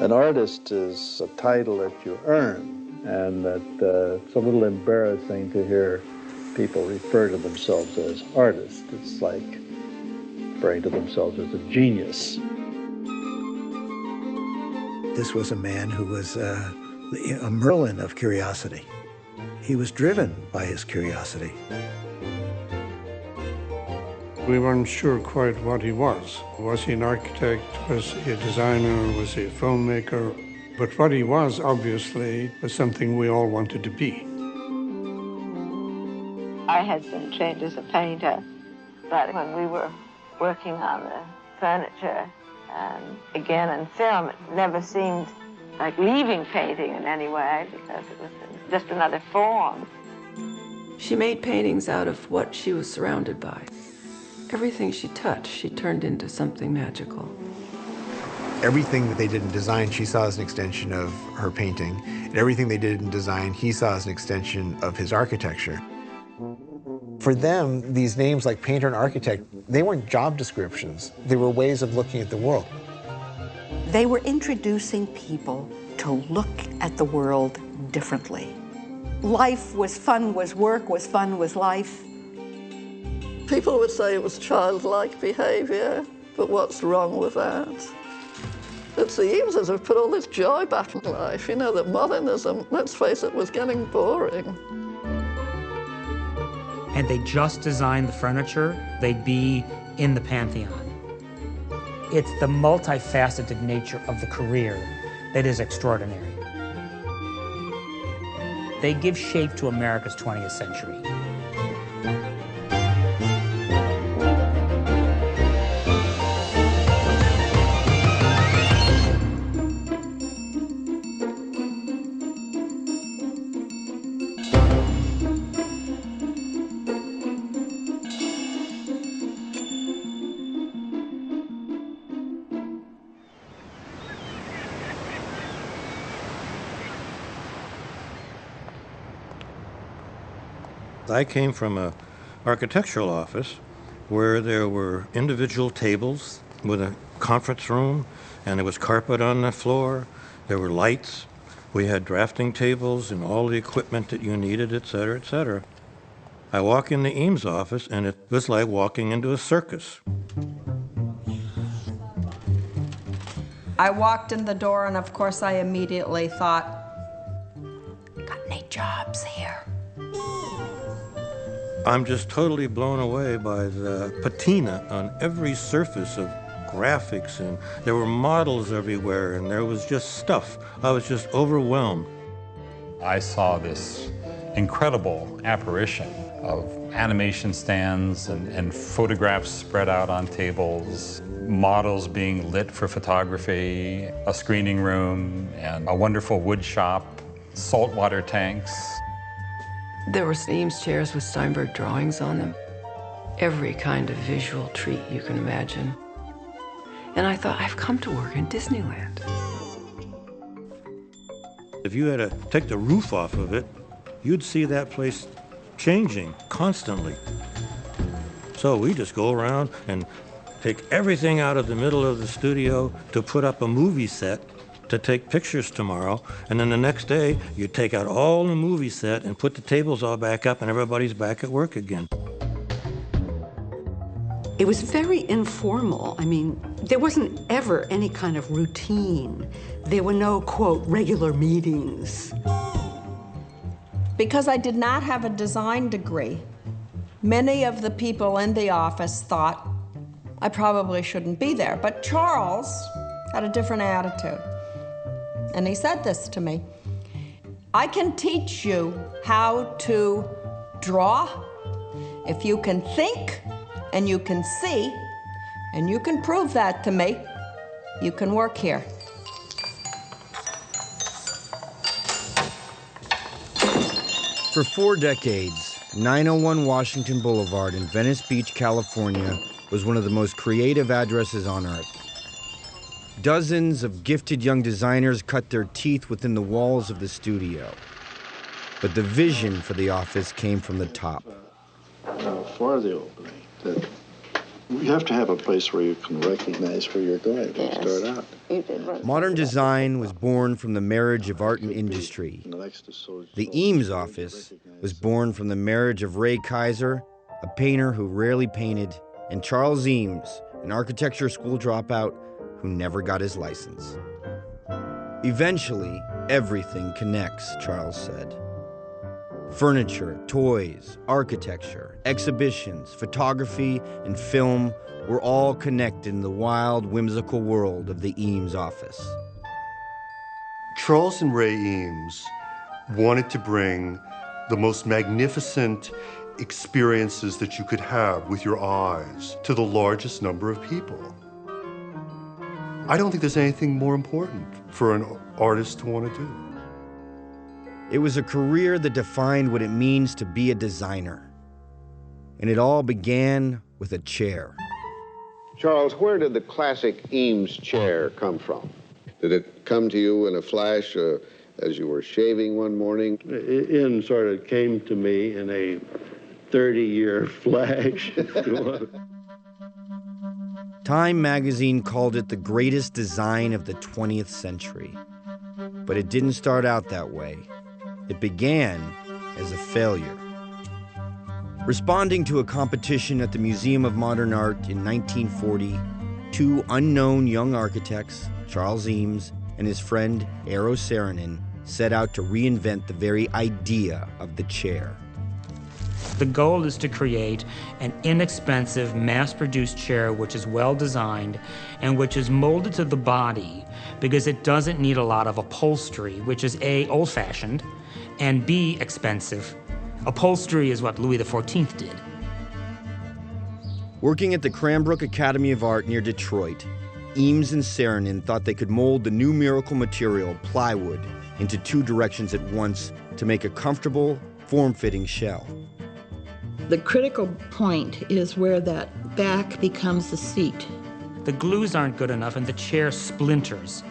An artist is a title that you earn, and that it's a little embarrassing to hear people refer to themselves as artists. It's like referring to themselves as a genius. This was a man who was a Merlin of curiosity. He was driven by his curiosity. We weren't sure quite what he was. Was he an architect? Was he a designer? Was he a filmmaker? But what he was, obviously, was something we all wanted to be. I had been trained as a painter, but when we were working on the furniture and again in film, it never seemed like leaving painting in any way because it was just another form. She made paintings out of what she was surrounded by. Everything she touched, she turned into something magical. Everything that they did in design, she saw as an extension of her painting. And everything they did in design, he saw as an extension of his architecture. For them, these names like painter and architect, they weren't job descriptions. They were ways of looking at the world. They were introducing people to look at the world differently. Life was fun, was work, was fun, was life. People would say it was childlike behavior, but what's wrong with that? It seems as if put all this joy back in life, you know, that modernism, let's face it, was getting boring. And they just designed the furniture, they'd be in the pantheon. It's the multifaceted nature of the career that is extraordinary. They give shape to America's 20th century. I came from an architectural office where there were individual tables with a conference room, and there was carpet on the floor, there were lights, we had drafting tables and all the equipment that you needed, et cetera, et cetera. I walk in the Eames office, and it was like walking into a circus. I walked in the door, and of course I immediately thought, got any jobs here? I'm just totally blown away by the patina on every surface of graphics, and there were models everywhere, and there was just stuff. I was just overwhelmed. I saw this incredible apparition of animation stands and photographs spread out on tables, models being lit for photography, a screening room, and a wonderful wood shop, saltwater tanks. There were Eames chairs with Steinberg drawings on them. Every kind of visual treat you can imagine. And I thought, I've come to work in Disneyland. If you had to take the roof off of it, you'd see that place changing constantly. So we just go around and take everything out of the middle of the studio to put up a movie set to take pictures tomorrow, and then the next day you take out all the movie set and put the tables all back up, and everybody's back at work again. It was very informal. I mean, there wasn't ever any kind of routine. There were no, quote, regular meetings. Because I did not have a design degree, many of the people in the office thought I probably shouldn't be there. But Charles had a different attitude. And he said this to me, I can teach you how to draw if you can think and you can see and you can prove that to me, you can work here. For 4 decades, 901 Washington Boulevard in Venice Beach, California, was one of the most creative addresses on earth. Dozens of gifted young designers cut their teeth within the walls of the studio. But the vision for the office came from the top. For the opening, that you have to have a place where you can recognize where you're going when you start out. Modern design was born from the marriage of art and industry. The Eames office was born from the marriage of Ray Kaiser, a painter who rarely painted, and Charles Eames, an architecture school dropout who never got his license. Eventually, everything connects, Charles said. Furniture, toys, architecture, exhibitions, photography, and film were all connected in the wild, whimsical world of the Eames office. Charles and Ray Eames wanted to bring the most magnificent experiences that you could have with your eyes to the largest number of people. I don't think there's anything more important for an artist to want to do. It was a career that defined what it means to be a designer. And it all began with a chair. Charles, where did the classic Eames chair come from? Did it come to you in a flash as you were shaving one morning? It sort of came to me in a 30-year flash. Time magazine called it the greatest design of the 20th century. But it didn't start out that way. It began as a failure. Responding to a competition at the Museum of Modern Art in 1940, 2 unknown young architects, Charles Eames and his friend Eero Saarinen, set out to reinvent the very idea of the chair. The goal is to create an inexpensive, mass-produced chair which is well-designed and which is molded to the body because it doesn't need a lot of upholstery, which is A, old-fashioned, and B, expensive. Upholstery is what Louis XIV did. Working at the Cranbrook Academy of Art near Detroit, Eames and Saarinen thought they could mold the new miracle material, plywood, into 2 directions at once to make a comfortable, form-fitting shell. The critical point is where that back becomes the seat. The glues aren't good enough and the chair splinters,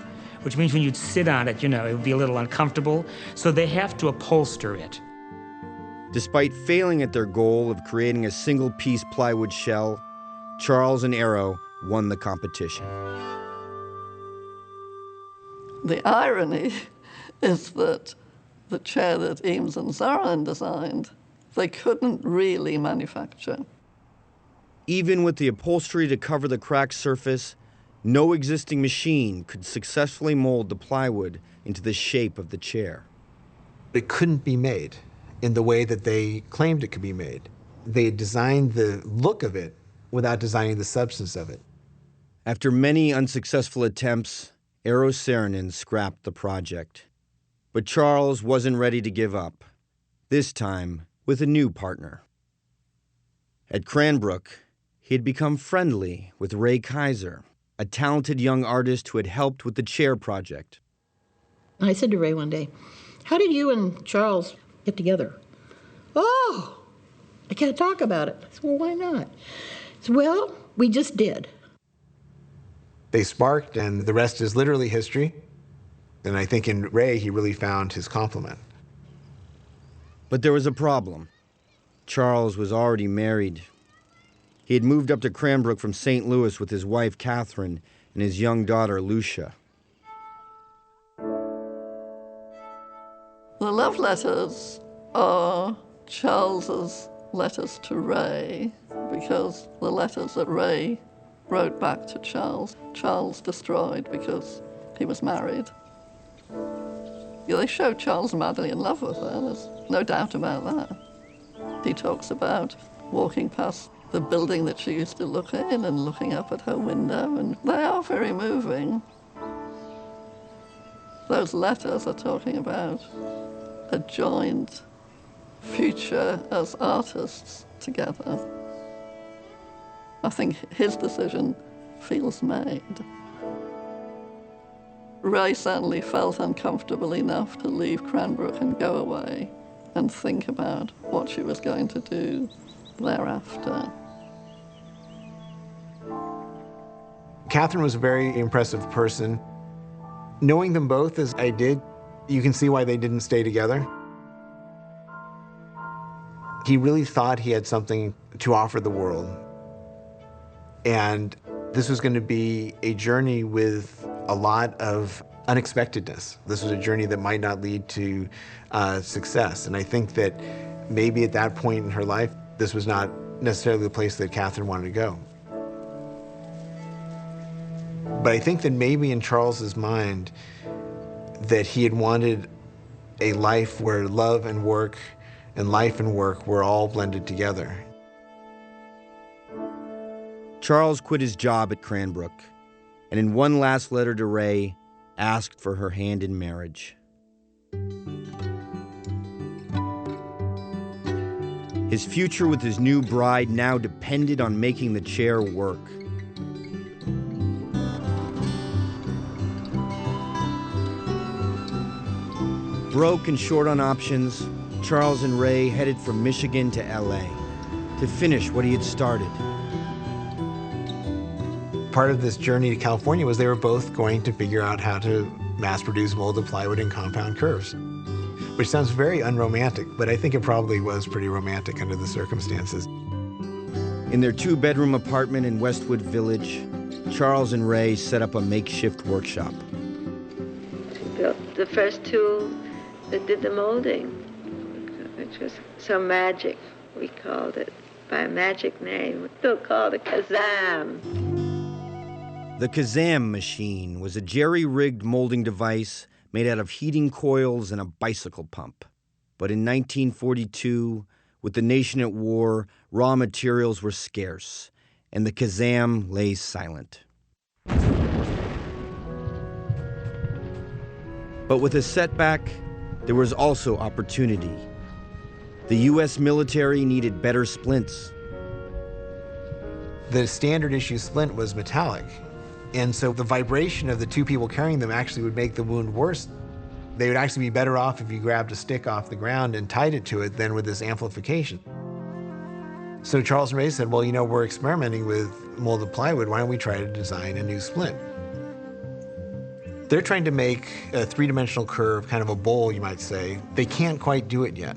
which means when you'd sit on it, it would be a little uncomfortable, so they have to upholster it. Despite failing at their goal of creating a single-piece plywood shell, Charles and Eero won the competition. The irony is that the chair that Eames and Saarinen designed, they couldn't really manufacture. Even with the upholstery to cover the cracked surface, no existing machine could successfully mold the plywood into the shape of the chair. It couldn't be made in the way that they claimed it could be made. They designed the look of it without designing the substance of it. After many unsuccessful attempts, Eero Saarinen scrapped the project. But Charles wasn't ready to give up, this time with a new partner. At Cranbrook, he had become friendly with Ray Kaiser, a talented young artist who had helped with the chair project. I said to Ray one day, "How did you and Charles get together?" "Oh, I can't talk about it." I said, "Well, why not?" He said, "Well, we just did." They sparked, and the rest is literally history. And I think in Ray, he really found his complement. But there was a problem. Charles was already married. He had moved up to Cranbrook from St. Louis with his wife, Catherine, and his young daughter, Lucia. The love letters are Charles's letters to Ray, because the letters that Ray wrote back to Charles, Charles destroyed because he was married. Yeah, they show Charles madly in love with her, there's no doubt about that. He talks about walking past the building that she used to look in and looking up at her window, and they are very moving. Those letters are talking about a joint future as artists together. I think his decision feels made. Ray certainly felt uncomfortable enough to leave Cranbrook and go away. and think about what she was going to do thereafter. Catherine was a very impressive person. Knowing them both as I did, you can see why they didn't stay together. He really thought he had something to offer the world. And this was going to be a journey with a lot of unexpectedness. This was a journey that might not lead to success. And I think that maybe at that point in her life, this was not necessarily the place that Catherine wanted to go. But I think that maybe in Charles's mind, that he had wanted a life where love and work and life and work were all blended together. Charles quit his job at Cranbrook, and in one last letter to Ray, asked for her hand in marriage. His future with his new bride now depended on making the chair work. Broke and short on options, Charles and Ray headed from Michigan to LA to finish what he had started. Part of this journey to California was they were both going to figure out how to mass produce molded plywood in compound curves, which sounds very unromantic, but I think it probably was pretty romantic under the circumstances. In their 2-bedroom apartment in Westwood Village, Charles and Ray set up a makeshift workshop. Built the first tool that did the molding, which was so magic. We called it by a magic name. We still called it Kazam. The Kazam machine was a jerry-rigged molding device made out of heating coils and a bicycle pump. But in 1942, with the nation at war, raw materials were scarce, and the Kazam lay silent. But with a setback, there was also opportunity. The U.S. military needed better splints. The standard issue splint was metallic, and so the vibration of the two people carrying them actually would make the wound worse. They would actually be better off if you grabbed a stick off the ground and tied it to it than with this amplification. So Charles and Ray said, well, you know, we're experimenting with molded plywood. Why don't we try to design a new splint? They're trying to make a 3-dimensional curve, kind of a bowl, you might say. They can't quite do it yet.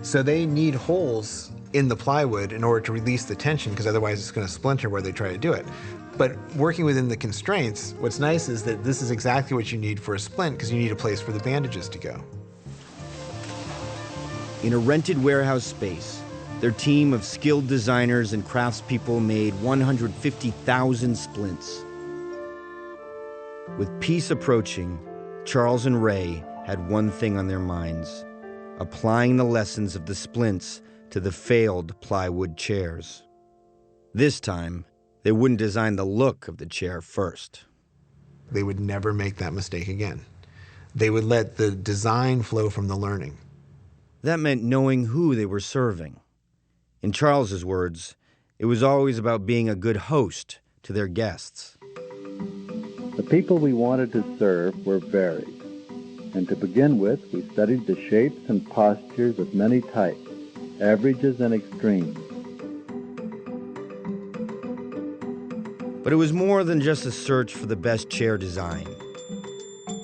So they need holes in the plywood in order to release the tension, because otherwise it's going to splinter where they try to do it. But working within the constraints, what's nice is that this is exactly what you need for a splint, because you need a place for the bandages to go. In a rented warehouse space, their team of skilled designers and craftspeople made 150,000 splints. With peace approaching, Charles and Ray had one thing on their minds: applying the lessons of the splints to the failed plywood chairs. This time, they wouldn't design the look of the chair first. They would never make that mistake again. They would let the design flow from the learning. That meant knowing who they were serving. In Charles's words, it was always about being a good host to their guests. The people we wanted to serve were varied, and to begin with, we studied the shapes and postures of many types, averages and extremes. But it was more than just a search for the best chair design.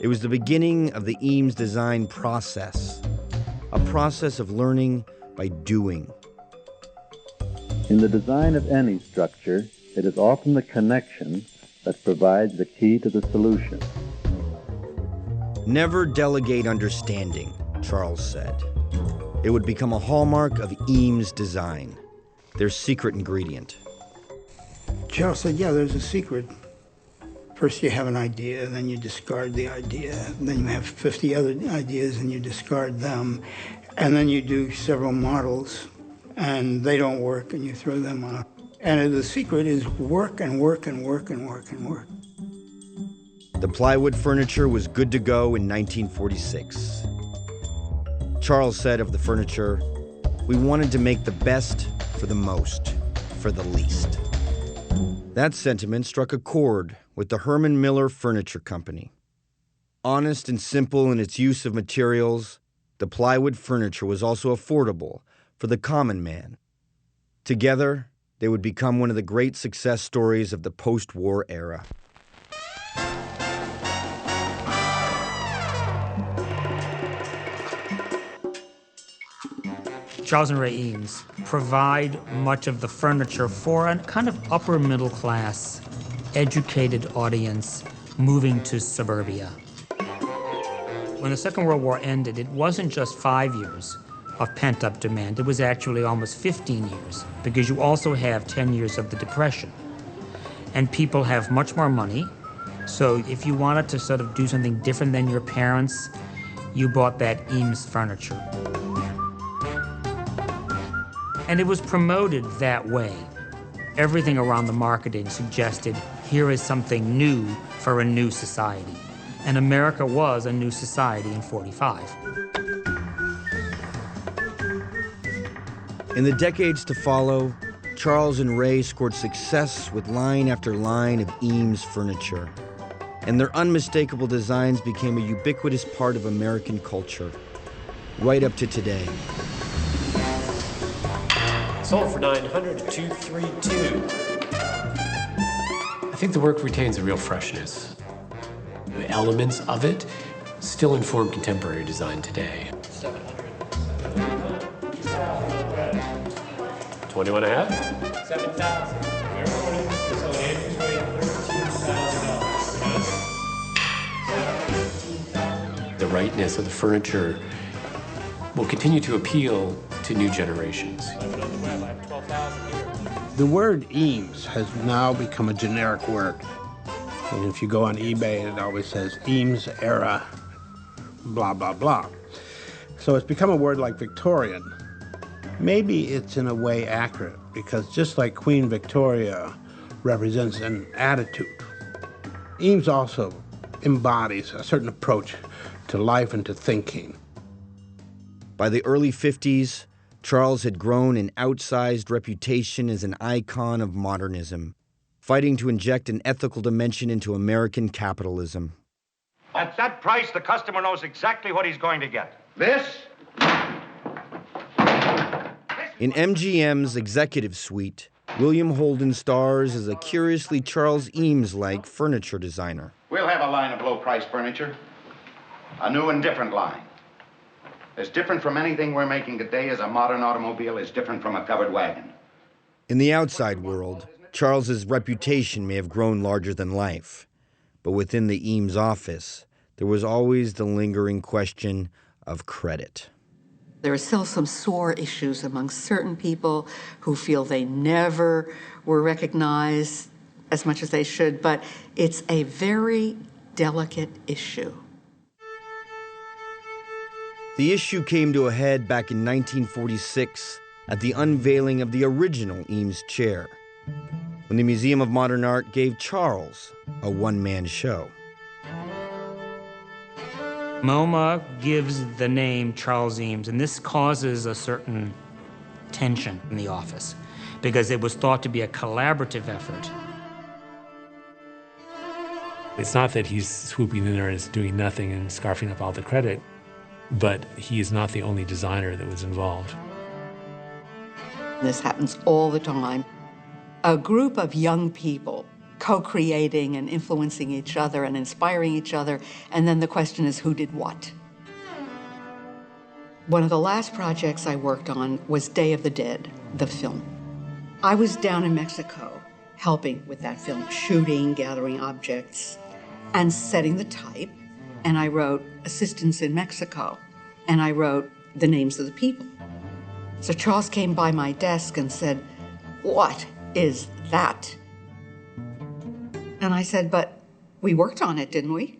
It was the beginning of the Eames design process, a process of learning by doing. In the design of any structure, it is often the connection that provides the key to the solution. Never delegate understanding, Charles said. It would become a hallmark of Eames design, their secret ingredient. Charles said, yeah, there's a secret. First you have an idea, then you discard the idea, then you have 50 other ideas and you discard them, and then you do several models and they don't work and you throw them out. And the secret is work and work and work and work and work. The plywood furniture was good to go in 1946. Charles said of the furniture, "We wanted to make the best for the most, for the least." That sentiment struck a chord with the Herman Miller Furniture Company. Honest and simple in its use of materials, the plywood furniture was also affordable for the common man. Together, they would become one of the great success stories of the post-war era. Charles and Ray Eames provide much of the furniture for a kind of upper middle class, educated audience moving to suburbia. When the Second World War ended, it wasn't just 5 years of pent-up demand. It was actually almost 15 years, because you also have 10 years of the Depression. And people have much more money, so if you wanted to sort of do something different than your parents, you bought that Eames furniture. And it was promoted that way. Everything around the marketing suggested, here is something new for a new society. And America was a new society in '45. In the decades to follow, Charles and Ray scored success with line after line of Eames furniture. And their unmistakable designs became a ubiquitous part of American culture, right up to today. Sold for $900 to $232. I think the work retains a real freshness. The elements of it still inform contemporary design today. 21 and a half? 7,000. So Andrew's waiting $13,000. The rightness of the furniture will continue to appeal to new generations. The word Eames has now become a generic word. And if you go on eBay, it always says Eames era, blah, blah, blah. So it's become a word like Victorian. Maybe it's in a way accurate, because just like Queen Victoria represents an attitude, Eames also embodies a certain approach to life and to thinking. By the early 50s, Charles had grown an outsized reputation as an icon of modernism, fighting to inject an ethical dimension into American capitalism. At that price, the customer knows exactly what he's going to get. This? In MGM's executive suite, William Holden stars as a curiously Charles Eames-like furniture designer. We'll have a line of low-price furniture. A new and different line. As different from anything we're making today as a modern automobile is different from a covered wagon. In the outside world, Charles's reputation may have grown larger than life. But within the Eames office, there was always the lingering question of credit. There are still some sore issues among certain people who feel they never were recognized as much as they should, but it's a very delicate issue. The issue came to a head back in 1946 at the unveiling of the original Eames chair, when the Museum of Modern Art gave Charles a one-man show. MoMA gives the name Charles Eames, and this causes a certain tension in the office because it was thought to be a collaborative effort. It's not that he's swooping in there and doing nothing and scarfing up all the credit, but he is not the only designer that was involved. This happens all the time. A group of young people co-creating and influencing each other and inspiring each other, and then the question is who did what? One of the last projects I worked on was Day of the Dead, the film. I was down in Mexico helping with that film, shooting, gathering objects, and setting the type. And I wrote assistance in Mexico, and I wrote the names of the people. So Charles came by my desk and said, "What is that?" And I said, "But we worked on it, didn't we?"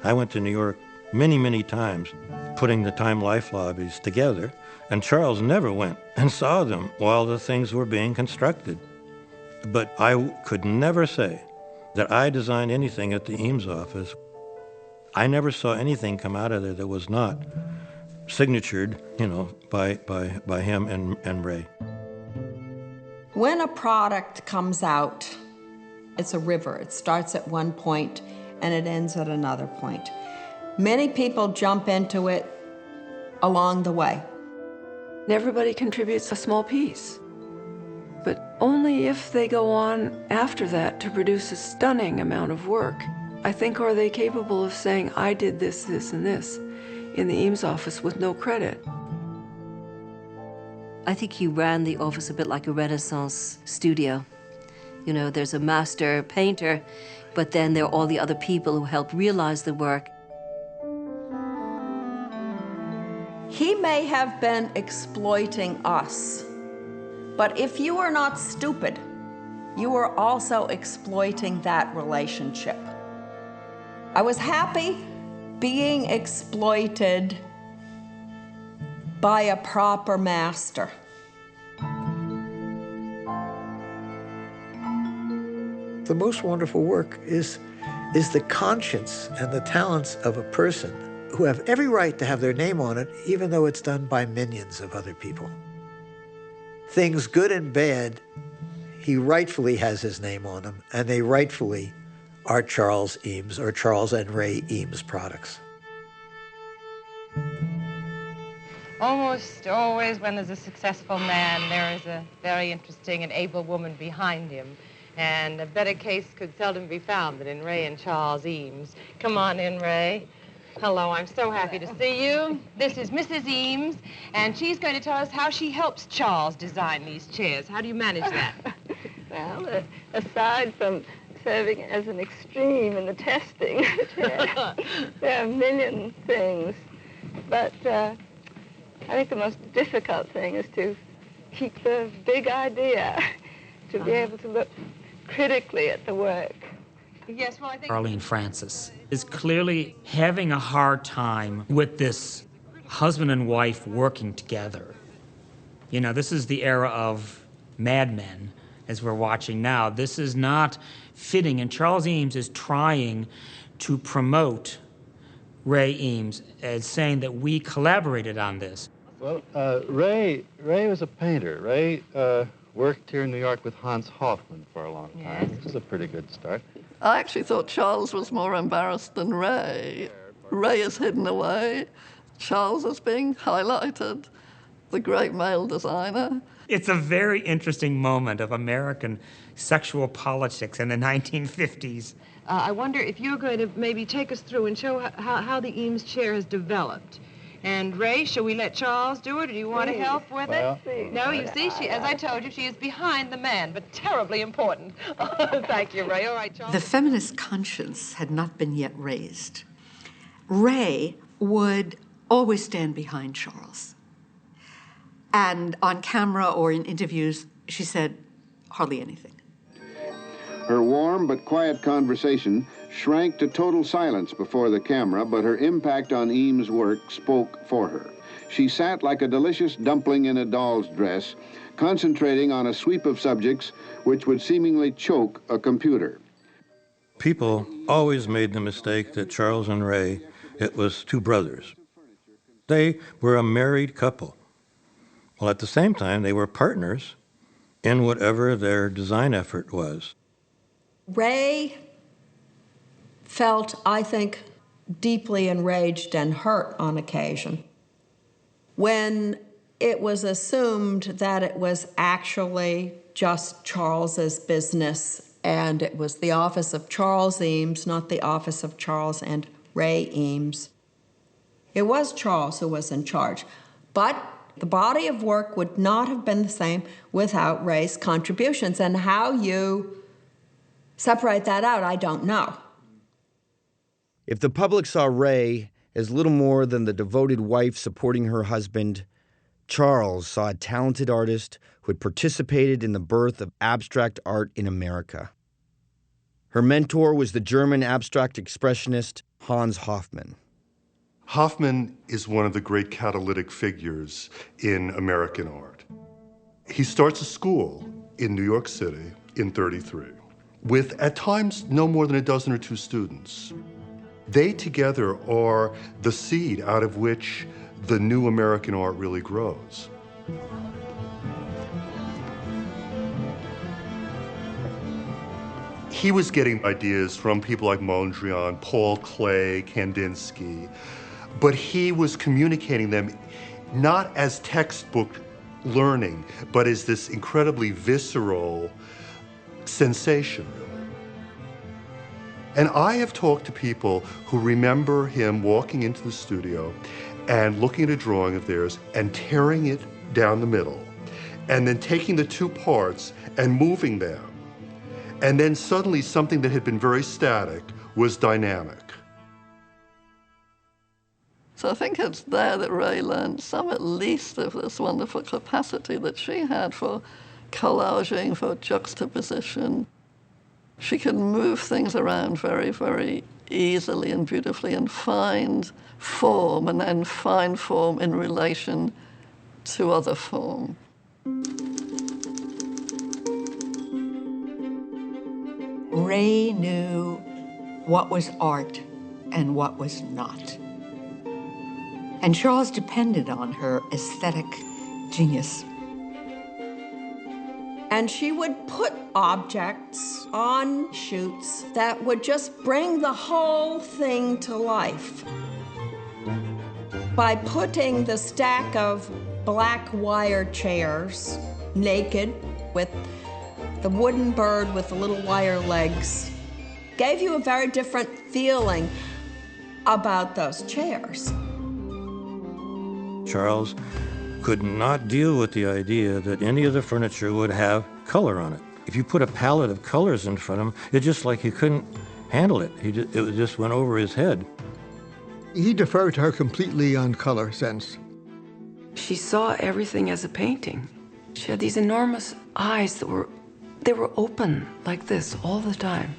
I went to New York many, many times, putting the Time Life lobbies together, and Charles never went and saw them while the things were being constructed. But I could never say that I designed anything at the Eames office. I never saw anything come out of there that was not signatured, by him and Ray. When a product comes out, it's a river. It starts at one point and it ends at another point. Many people jump into it along the way. Everybody contributes a small piece, but only if they go on after that to produce a stunning amount of work, I think, are they capable of saying, I did this, this, and this in the Eames office with no credit. I think he ran the office a bit like a Renaissance studio. You know, there's a master painter, but then there are all the other people who help realize the work. He may have been exploiting us, but if you are not stupid, you are also exploiting that relationship. I was happy being exploited by a proper master. The most wonderful work is the conscience and the talents of a person who have every right to have their name on it, even though it's done by minions of other people. Things good and bad, he rightfully has his name on them, and they rightfully are Charles Eames or Charles and Ray Eames products. Almost always when there's a successful man, there is a very interesting and able woman behind him. And a better case could seldom be found than in Ray and Charles Eames. Come on in, Ray. Hello, I'm so happy to see you. This is Mrs. Eames, and she's going to tell us how she helps Charles design these chairs. How do you manage that? Well, aside from serving as an extreme in the testing, there are a million things. But I think the most difficult thing is to keep the big idea, to be able to look critically at the work. Yes, well, I think Arlene Francis is clearly having a hard time with this husband and wife working together. You know, this is the era of Mad Men, as we're watching now. This is not fitting, and Charles Eames is trying to promote Ray Eames as saying that we collaborated on this. Well, Ray was a painter. Ray worked here in New York with Hans Hofmann for a long time, which is a pretty good start. I actually thought Charles was more embarrassed than Ray. Ray is hidden away. Charles is being highlighted, the great male designer. It's a very interesting moment of American sexual politics in the 1950s. I wonder if you're going to maybe take us through and show how the Eames chair has developed. And Ray, shall we let Charles do it, or do you want to help with it? No, you see, as I told you, she is behind the man, but terribly important. Thank you, Ray. All right, Charles. The feminist conscience had not been yet raised. Ray would always stand behind Charles. And on camera or in interviews, she said hardly anything. Her warm but quiet conversation shrank to total silence before the camera, but her impact on Eames' work spoke for her. She sat like a delicious dumpling in a doll's dress, concentrating on a sweep of subjects which would seemingly choke a computer. People always made the mistake that Charles and Ray, it was two brothers. They were a married couple. Well, at the same time, they were partners in whatever their design effort was. Ray felt, I think, deeply enraged and hurt on occasion when it was assumed that it was actually just Charles's business and it was the office of Charles Eames, not the office of Charles and Ray Eames. It was Charles who was in charge, but the body of work would not have been the same without Ray's contributions, and how you separate that out, I don't know. If the public saw Ray as little more than the devoted wife supporting her husband, Charles saw a talented artist who had participated in the birth of abstract art in America. Her mentor was the German abstract expressionist Hans Hofmann. Hofmann is one of the great catalytic figures in American art. He starts a school in New York City in '33 with, at times, no more than a dozen or two students. They together are the seed out of which the new American art really grows. He was getting ideas from people like Mondrian, Paul Klee, Kandinsky, but he was communicating them not as textbook learning, but as this incredibly visceral sensation. And I have talked to people who remember him walking into the studio and looking at a drawing of theirs and tearing it down the middle, and then taking the two parts and moving them. And then suddenly something that had been very static was dynamic. So I think it's there that Ray learned some at least of this wonderful capacity that she had for collaging, for juxtaposition. She could move things around very, very easily and beautifully and find form, and then find form in relation to other form. Ray knew what was art and what was not. And Charles depended on her aesthetic genius. And she would put objects on shoots that would just bring the whole thing to life. By putting the stack of black wire chairs, naked, with the wooden bird with the little wire legs, gave you a very different feeling about those chairs. Charles could not deal with the idea that any of the furniture would have color on it. If you put a palette of colors in front of him, it's just like he couldn't handle it. It just went over his head. He deferred to her completely on color sense. She saw everything as a painting. She had these enormous eyes that were open like this all the time.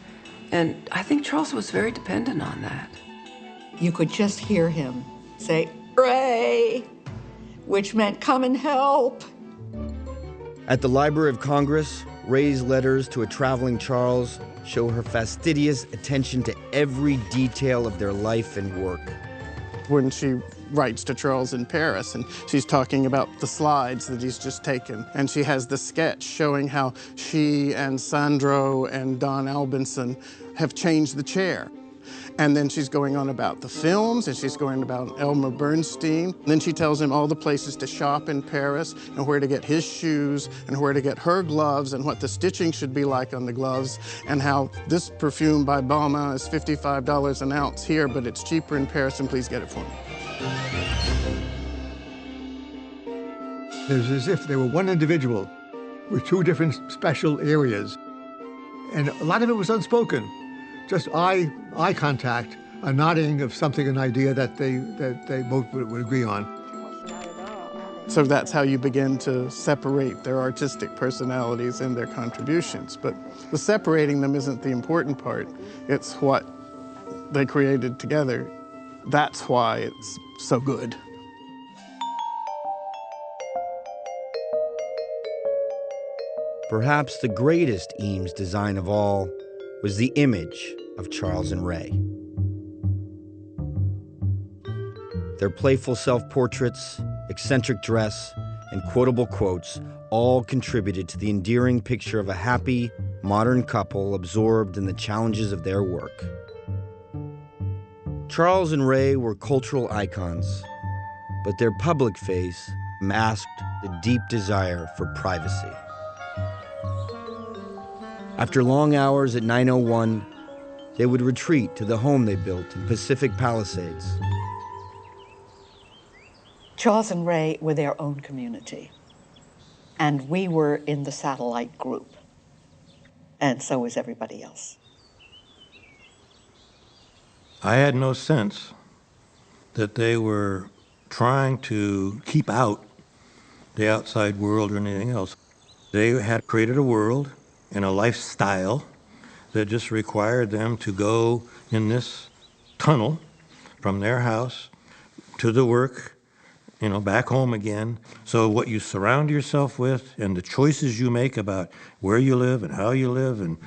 And I think Charles was very dependent on that. You could just hear him say, "Ray," which meant come and help. At the Library of Congress, Ray's letters to a traveling Charles show her fastidious attention to every detail of their life and work. When she writes to Charles in Paris, and she's talking about the slides that he's just taken, and she has the sketch showing how she and Sandro and Don Albinson have changed the chair. And then she's going on about the films, and she's going about Elmer Bernstein. And then she tells him all the places to shop in Paris, and where to get his shoes, and where to get her gloves, and what the stitching should be like on the gloves, and how this perfume by Balmain is $55 an ounce here, but it's cheaper in Paris, and please get it for me. It was as if they were one individual with two different special areas. And a lot of it was unspoken. Just eye contact, a nodding of something, an idea that they both would agree on. So that's how you begin to separate their artistic personalities and their contributions. But the separating them isn't the important part. It's what they created together. That's why it's so good. Perhaps the greatest Eames design of all was the image of Charles and Ray. Their playful self-portraits, eccentric dress, and quotable quotes all contributed to the endearing picture of a happy, modern couple absorbed in the challenges of their work. Charles and Ray were cultural icons, but their public face masked the deep desire for privacy. After long hours at 901, they would retreat to the home they built in Pacific Palisades. Charles and Ray were their own community, and we were in the satellite group, and so was everybody else. I had no sense that they were trying to keep out the outside world or anything else. They had created a world and a lifestyle that just required them to go in this tunnel from their house to the work, back home again. So what you surround yourself with and the choices you make about where you live and how you live and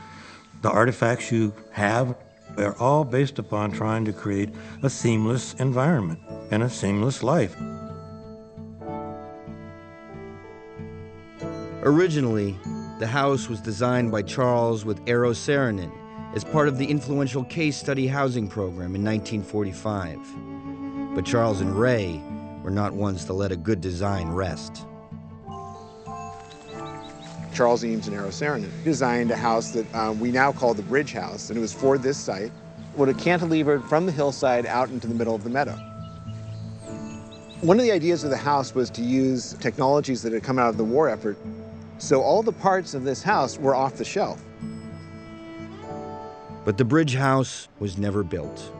the artifacts you have, they're all based upon trying to create a seamless environment and a seamless life. Originally, the house was designed by Charles with Eero Saarinen as part of the influential case study housing program in 1945. But Charles and Ray were not ones to let a good design rest. Charles Eames and Eero Saarinen designed a house that we now call the Bridge House, and it was for this site. It would have cantilevered from the hillside out into the middle of the meadow. One of the ideas of the house was to use technologies that had come out of the war effort, so all the parts of this house were off the shelf. But the Bridge House was never built.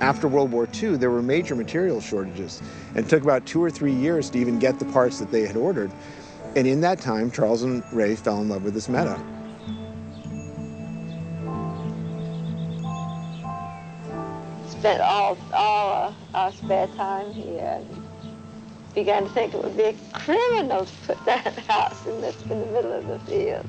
After World War II, there were major material shortages, and it took about 2 or 3 years to even get the parts that they had ordered. And in that time, Charles and Ray fell in love with this meadow. Spent all our spare time here and began to think it would be a criminal to put that house in the middle of the field.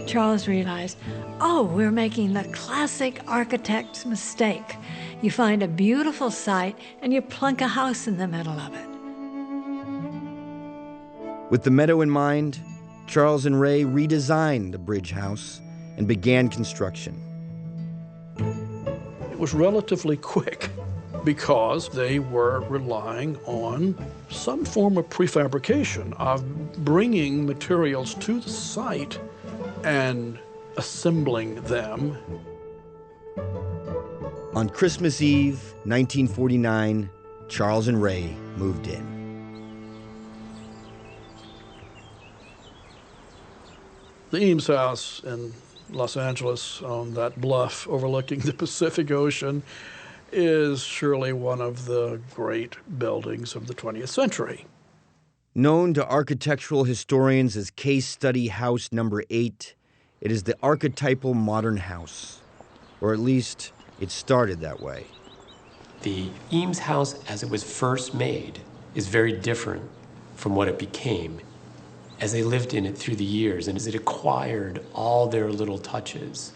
Charles realized, oh, we're making the classic architect's mistake. You find a beautiful site and you plunk a house in the middle of it. With the meadow in mind, Charles and Ray redesigned the Bridge House and began construction. It was relatively quick because they were relying on some form of prefabrication, of bringing materials to the site and assembling them. On Christmas Eve, 1949, Charles and Ray moved in. The Eames House in Los Angeles on that bluff overlooking the Pacific Ocean is surely one of the great buildings of the 20th century. Known to architectural historians as Case Study House Number 8, it is the archetypal modern house, or at least it started that way. The Eames House, as it was first made, is very different from what it became as they lived in it through the years and as it acquired all their little touches.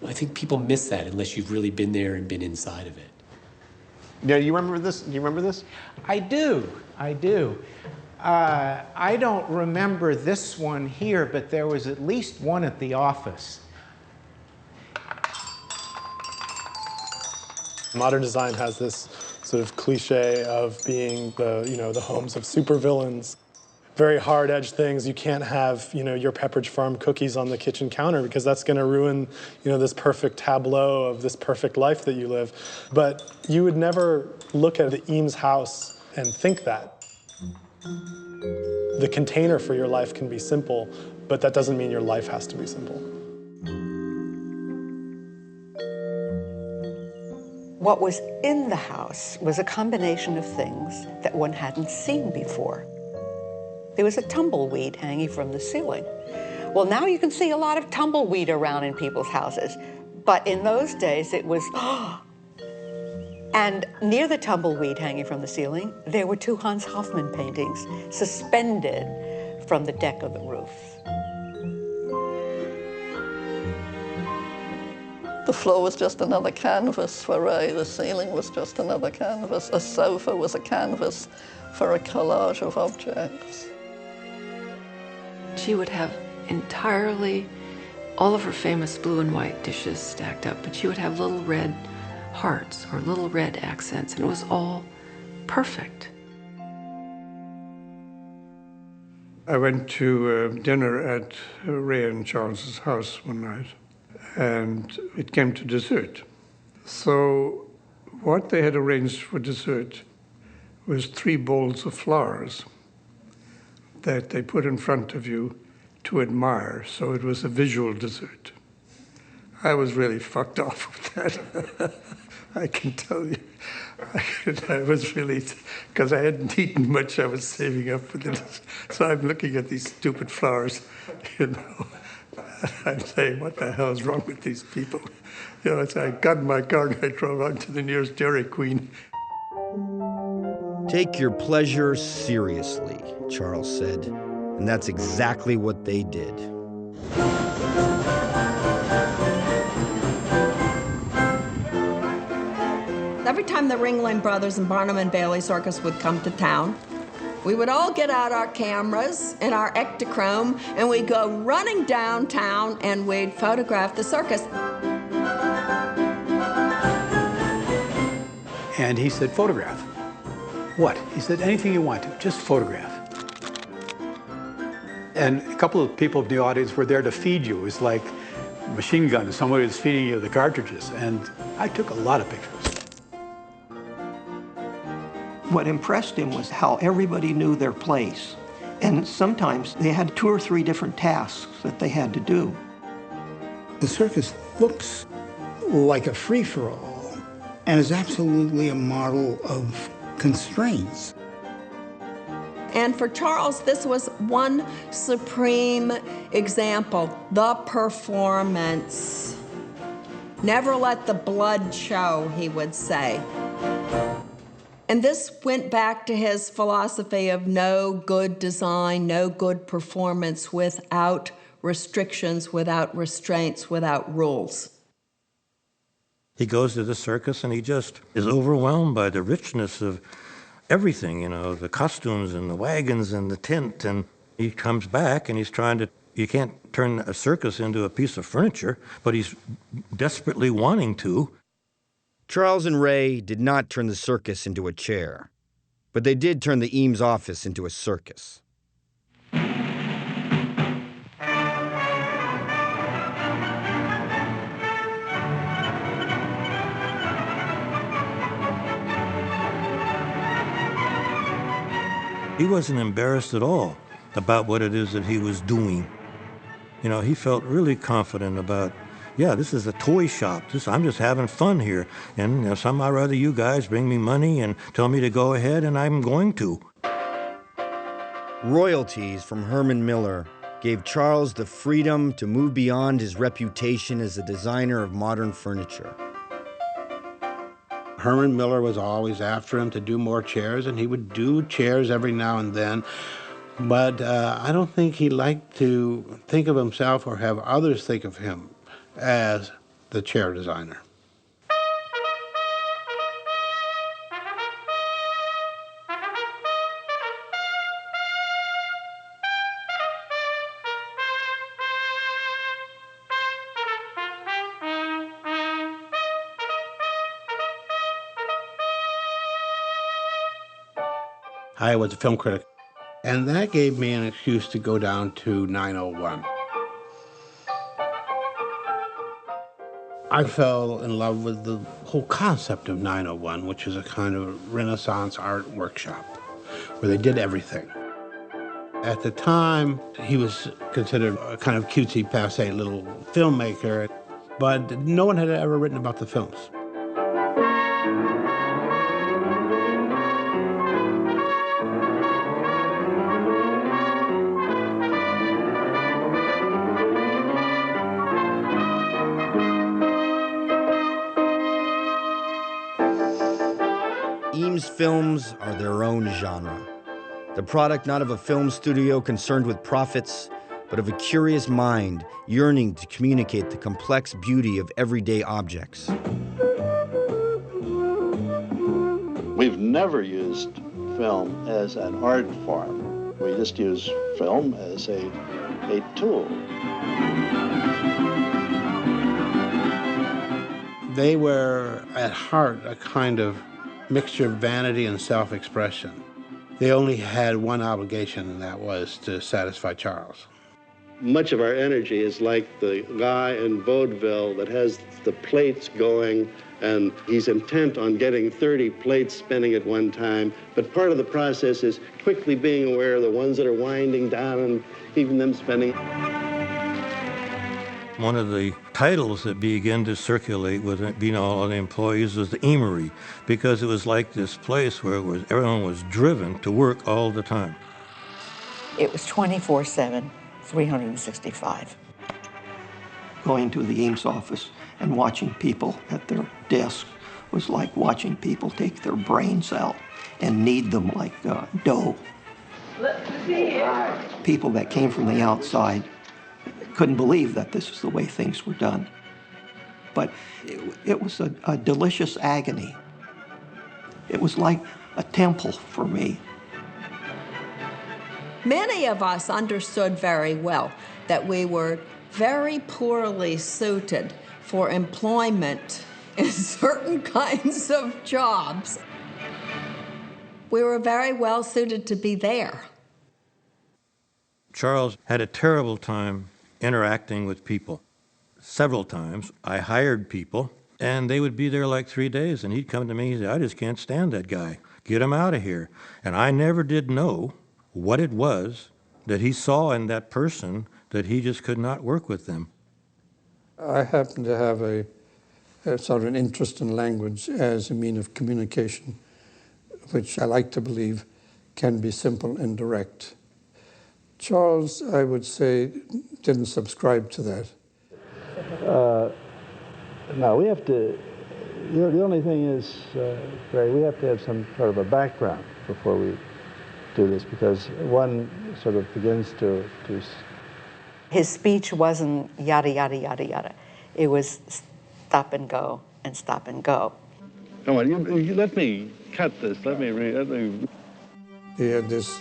I think people miss that unless you've really been there and been inside of it. Yeah, you remember this? Do you remember this? I do. I don't remember this one here, but there was at least one at the office. Modern design has this sort of cliche of being the homes of supervillains. Very hard-edged things. You can't have, your Pepperidge Farm cookies on the kitchen counter because that's going to ruin, this perfect tableau of this perfect life that you live. But you would never look at the Eames house and think that. The container for your life can be simple, but that doesn't mean your life has to be simple. What was in the house was a combination of things that one hadn't seen before. There was a tumbleweed hanging from the ceiling. Well, now you can see a lot of tumbleweed around in people's houses, but in those days it was, and near the tumbleweed hanging from the ceiling, there were 2 Hans Hofmann paintings suspended from the deck of the roof. The floor was just another canvas for Ray. The ceiling was just another canvas. A sofa was a canvas for a collage of objects. She would have entirely all of her famous blue and white dishes stacked up, but she would have little red hearts or little red accents, and it was all perfect. I went to dinner at Ray and Charles's house one night, and it came to dessert. So what they had arranged for dessert was 3 bowls of flowers that they put in front of you to admire. So it was a visual dessert. I was really fucked off with that. I can tell you. I was really, because I hadn't eaten much, I was saving up for this. So I'm looking at these stupid flowers, I'm saying, what the hell is wrong with these people? So I got in my car and I drove out to the nearest Dairy Queen. Take your pleasure seriously, Charles said, and that's exactly what they did. Every time the Ringling Brothers and Barnum and Bailey Circus would come to town, We would all get out our cameras and our Ektachrome, and we'd go running downtown and we'd photograph the circus. And he said, photograph. What? He said, anything you want to, just photograph. And a couple of people in the audience were there to feed you. It was like a machine gun. Somebody was feeding you the cartridges. And I took a lot of pictures. What impressed him was how everybody knew their place. And sometimes they had 2 or 3 different tasks that they had to do. The circus looks like a free-for-all and is absolutely a model of constraints. And for Charles, this was one supreme example, the performance. Never let the blood show, he would say. And this went back to his philosophy of no good design, no good performance without restrictions, without restraints, without rules. He goes to the circus and he just is overwhelmed by the richness of everything, you know, the costumes and the wagons and the tent. And he comes back and he's trying to, you can't turn a circus into a piece of furniture, but he's desperately wanting to. Charles and Ray did not turn the circus into a chair, but they did turn the Eames office into a circus. He wasn't embarrassed at all about what it is that he was doing. You know, he felt really confident about, yeah, this is a toy shop. I'm just having fun here. And you know, somehow or other you guys bring me money and tell me to go ahead, and I'm going to. Royalties from Herman Miller gave Charles the freedom to move beyond his reputation as a designer of modern furniture. Herman Miller was always after him to do more chairs, and he would do chairs every now and then. But I don't think he liked to think of himself or have others think of him as the chair designer. I was a film critic, and that gave me an excuse to go down to 901. I fell in love with the whole concept of 901, which is a kind of Renaissance art workshop where they did everything. At the time, he was considered a kind of cutesy, passé little filmmaker, but no one had ever written about the films. Eames films are their own genre. The product not of a film studio concerned with profits, but of a curious mind yearning to communicate the complex beauty of everyday objects. We've never used film as an art form. We just use film as a tool. They were, at heart, a kind of mixture of vanity and self-expression. They only had one obligation, and that was to satisfy Charles. Much of our energy is like the guy in vaudeville that has the plates going, and he's intent on getting 30 plates spinning at one time, but part of the process is quickly being aware of the ones that are winding down and keeping them spinning. One of the titles that began to circulate with all the employees was the Eamery, because it was like this place where everyone was driven to work all the time. It was 24/7, 365. Going to the Eames office and watching people at their desks was like watching people take their brains out and knead them like dough. Let's see it. People that came from the outside couldn't believe that this was the way things were done. But it was a delicious agony. It was like a temple for me. Many of us understood very well that we were very poorly suited for employment in certain kinds of jobs. We were very well suited to be there. Charles had a terrible time interacting with people. Several times I hired people, and they would be there like 3 days, and he'd come to me and say, I just can't stand that guy. Get him out of here. And I never did know what it was that he saw in that person that he just could not work with them. I happen to have a sort of an interest in language as a mean of communication, which I like to believe can be simple and direct. Charles, I would say, didn't subscribe to that. No, we have to, the only thing is, Ray, we have to have some sort of a background before we do this, because one sort of begins to His speech wasn't yada, yada, yada, yada. It was stop and go and stop and go. Come on, you let me cut this. Let me. He had this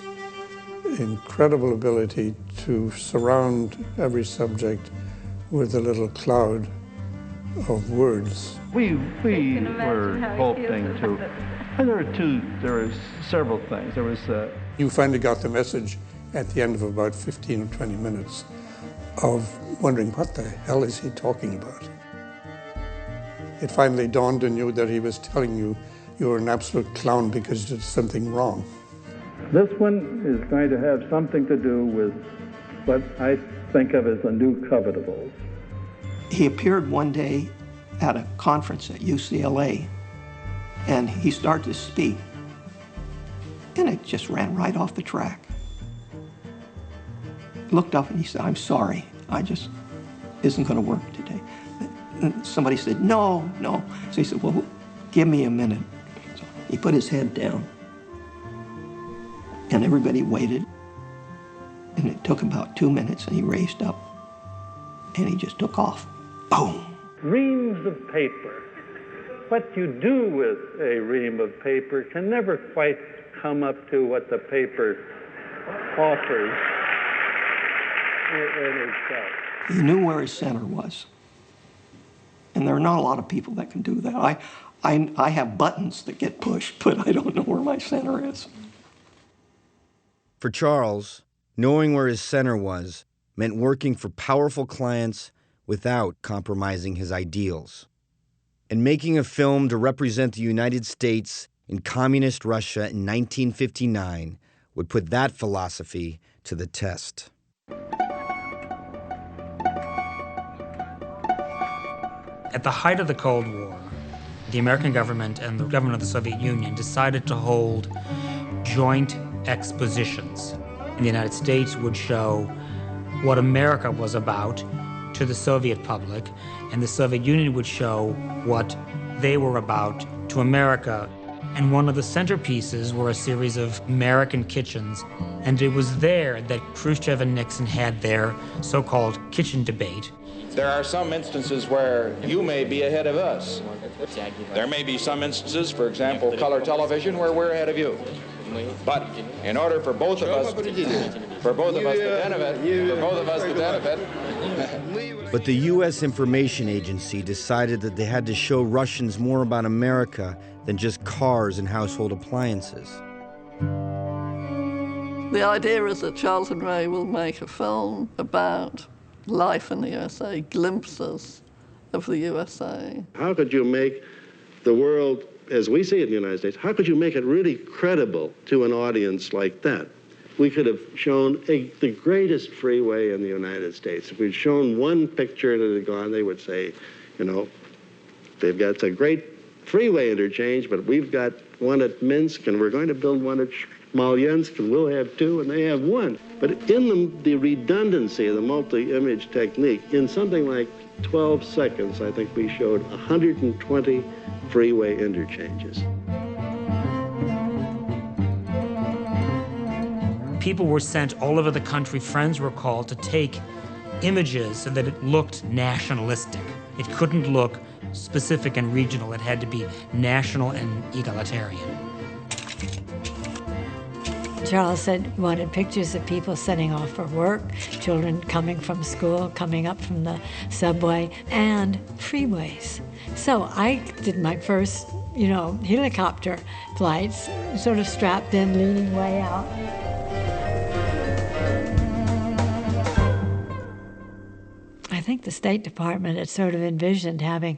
incredible ability to surround every subject with a little cloud of words. We were hoping to. There were several things. There was. You finally got the message at the end of about 15 or 20 minutes of wondering, what the hell is he talking about? It finally dawned on you that he was telling you you were an absolute clown because you did something wrong. This one is going to have something to do with what I think of as the new covetables. He appeared one day at a conference at UCLA, and he started to speak, and it just ran right off the track. Looked up and he said, I'm sorry, I just isn't going to work today. And somebody said, no. So he said, well, give me a minute. So he put his head down, and everybody waited. And it took about 2 minutes, and he raised up, and he just took off. Boom. Reams of paper. What you do with a ream of paper can never quite come up to what the paper offers in itself. He knew where his center was. And there are not a lot of people that can do that. I have buttons that get pushed, but I don't know where my center is. For Charles, knowing where his center was meant working for powerful clients without compromising his ideals. And making a film to represent the United States in communist Russia in 1959 would put that philosophy to the test. At the height of the Cold War, the American government and the government of the Soviet Union decided to hold joint expositions. And the United States would show what America was about to the Soviet public, and the Soviet Union would show what they were about to America. And one of the centerpieces were a series of American kitchens, and it was there that Khrushchev and Nixon had their so-called kitchen debate. There are some instances where you may be ahead of us. There may be some instances, for example, color television, where we're ahead of you. But in order for both of us to benefit, But the U.S. Information Agency decided that they had to show Russians more about America than just cars and household appliances. The idea is that Charles and Ray will make a film about life in the USA, glimpses of the USA. How could you make the world, as we see it in the United States, how could you make it really credible to an audience like that? We could have shown the greatest freeway in the United States. If we'd shown one picture and it had gone, they would say, you know, they've got a great freeway interchange, but we've got one at Minsk, and we're going to build one at Smolensk, and we'll have two, and they have one. But in the redundancy of the multi-image technique, in something like 12 seconds, I think we showed 120 freeway interchanges. People were sent all over the country, friends were called to take images so that it looked nationalistic. It couldn't look specific and regional, it had to be national and egalitarian. Charles said wanted pictures of people setting off for work, children coming from school, coming up from the subway, and freeways. So I did my first, helicopter flights, sort of strapped in, leaning way out. I think the State Department had sort of envisioned having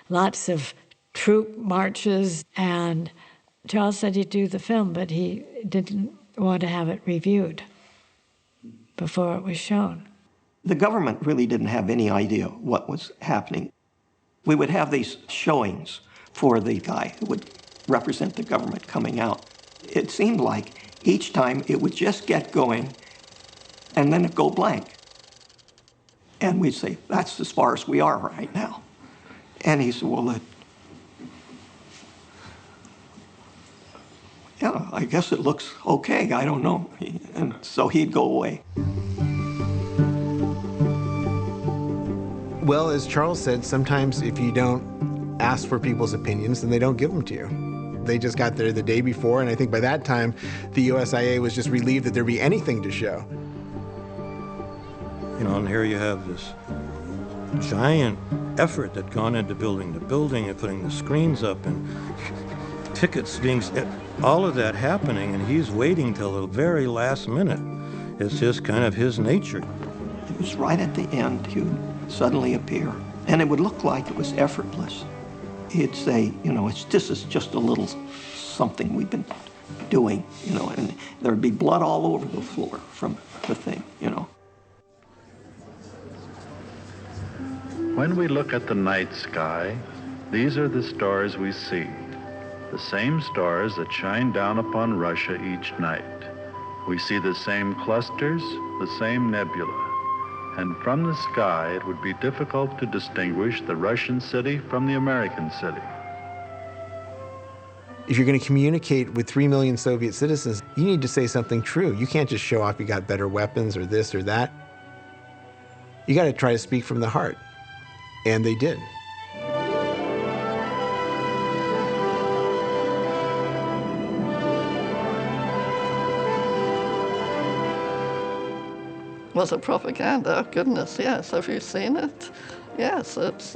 lots of troop marches, and Charles said he'd do the film, but he didn't want to have it reviewed before it was shown. The government really didn't have any idea what was happening. We would have these showings for the guy who would represent the government coming out. It seemed like each time it would just get going and then it'd go blank. And we'd say, that's as far as we are right now. And he said, well, yeah, I guess it looks okay, I don't know. And so he'd go away. Well, as Charles said, sometimes if you don't ask for people's opinions, then they don't give them to you. They just got there the day before, and I think by that time, the USIA was just relieved that there'd be anything to show. And here you have this giant effort that gone into building the building and putting the screens up and tickets being, all of that happening, and he's waiting till the very last minute. It's just kind of his nature. It was right at the end he would suddenly appear, and it would look like it was effortless. He'd say, this is just a little something we've been doing, and there'd be blood all over the floor from the thing, When we look at the night sky, these are the stars we see, the same stars that shine down upon Russia each night. We see the same clusters, the same nebula, and from the sky it would be difficult to distinguish the Russian city from the American city. If you're going to communicate with 3 million Soviet citizens, you need to say something true. You can't just show off you got better weapons or this or that. You got to try to speak from the heart. And they did. Was it propaganda? Goodness, yes. Have you seen it? Yes, it's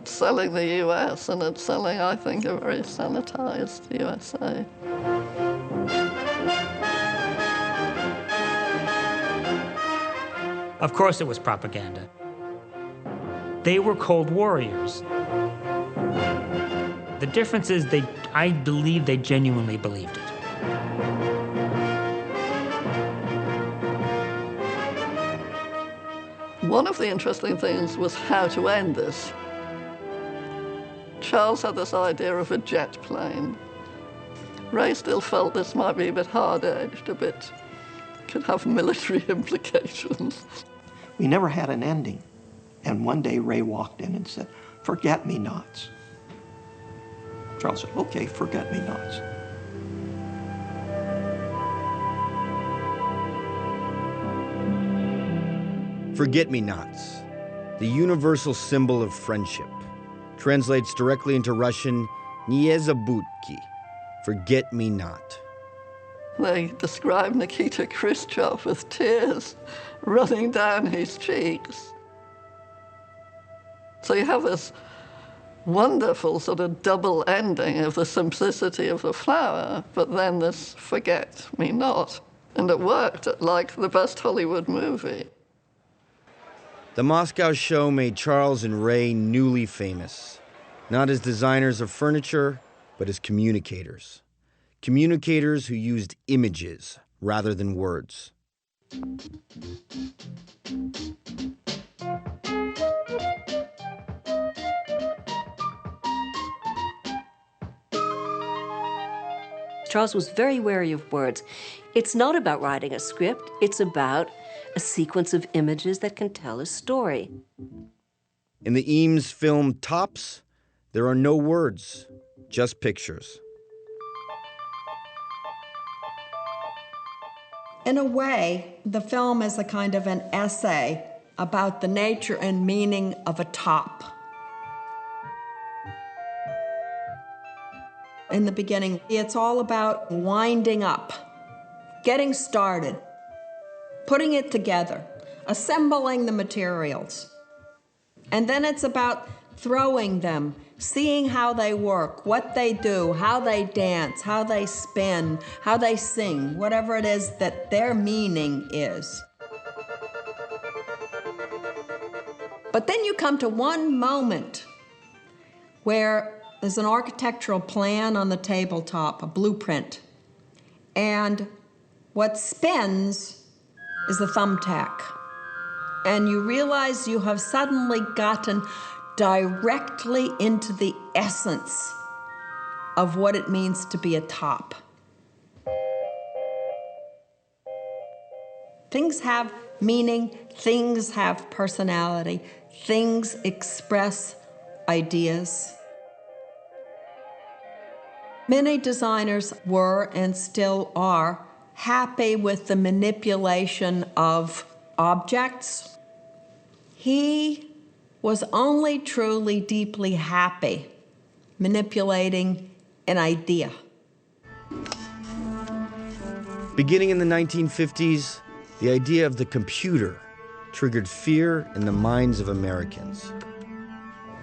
selling the US, and it's selling, I think, a very sanitized USA. Of course it was propaganda. They were Cold Warriors. The difference is I believe they genuinely believed it. One of the interesting things was how to end this. Charles had this idea of a jet plane. Ray still felt this might be a bit hard-edged, could have military implications. We never had an ending. And one day Ray walked in and said, "Forget-me-nots." Charles said, "Okay, forget-me-nots." Forget-me-nots, the universal symbol of friendship, translates directly into Russian, "Nie zabudki," forget-me-not. They described Nikita Khrushchev with tears running down his cheeks. So you have this wonderful sort of double ending of the simplicity of the flower, but then this forget-me-not. And it worked like the best Hollywood movie. The Moscow show made Charles and Ray newly famous, not as designers of furniture, but as communicators. Communicators who used images rather than words. Charles was very wary of words. It's not about writing a script, it's about a sequence of images that can tell a story. In the Eames film Tops, there are no words, just pictures. In a way, the film is a kind of an essay about the nature and meaning of a top. In the beginning, it's all about winding up getting started, putting it together, assembling the materials. And then it's about throwing them, seeing how they work, what they do, how they dance, how they spin, how they sing, whatever it is that their meaning is. But then you come to one moment where there's an architectural plan on the tabletop, a blueprint, and what spins is the thumbtack. And you realize you have suddenly gotten directly into the essence of what it means to be a top. Things have meaning, things have personality, things express ideas. Many designers were and still are happy with the manipulation of objects. He was only truly deeply happy manipulating an idea. Beginning in the 1950s, the idea of the computer triggered fear in the minds of Americans.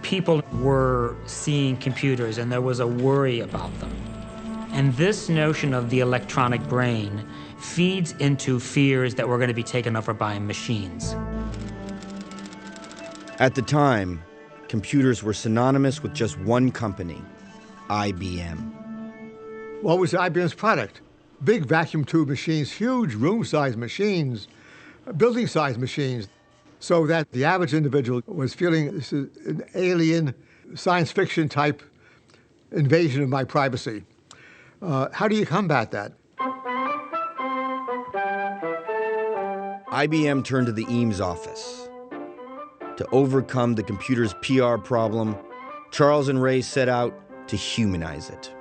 People were seeing computers and there was a worry about them. And this notion of the electronic brain feeds into fears that we're going to be taken over by machines. At the time, computers were synonymous with just one company, IBM. What was IBM's product? Big vacuum tube machines, huge room-sized machines, building-sized machines, so that the average individual was feeling this is an alien science fiction type invasion of my privacy. How do you combat that? IBM turned to the Eames office. To overcome the computer's PR problem, Charles and Ray set out to humanize it.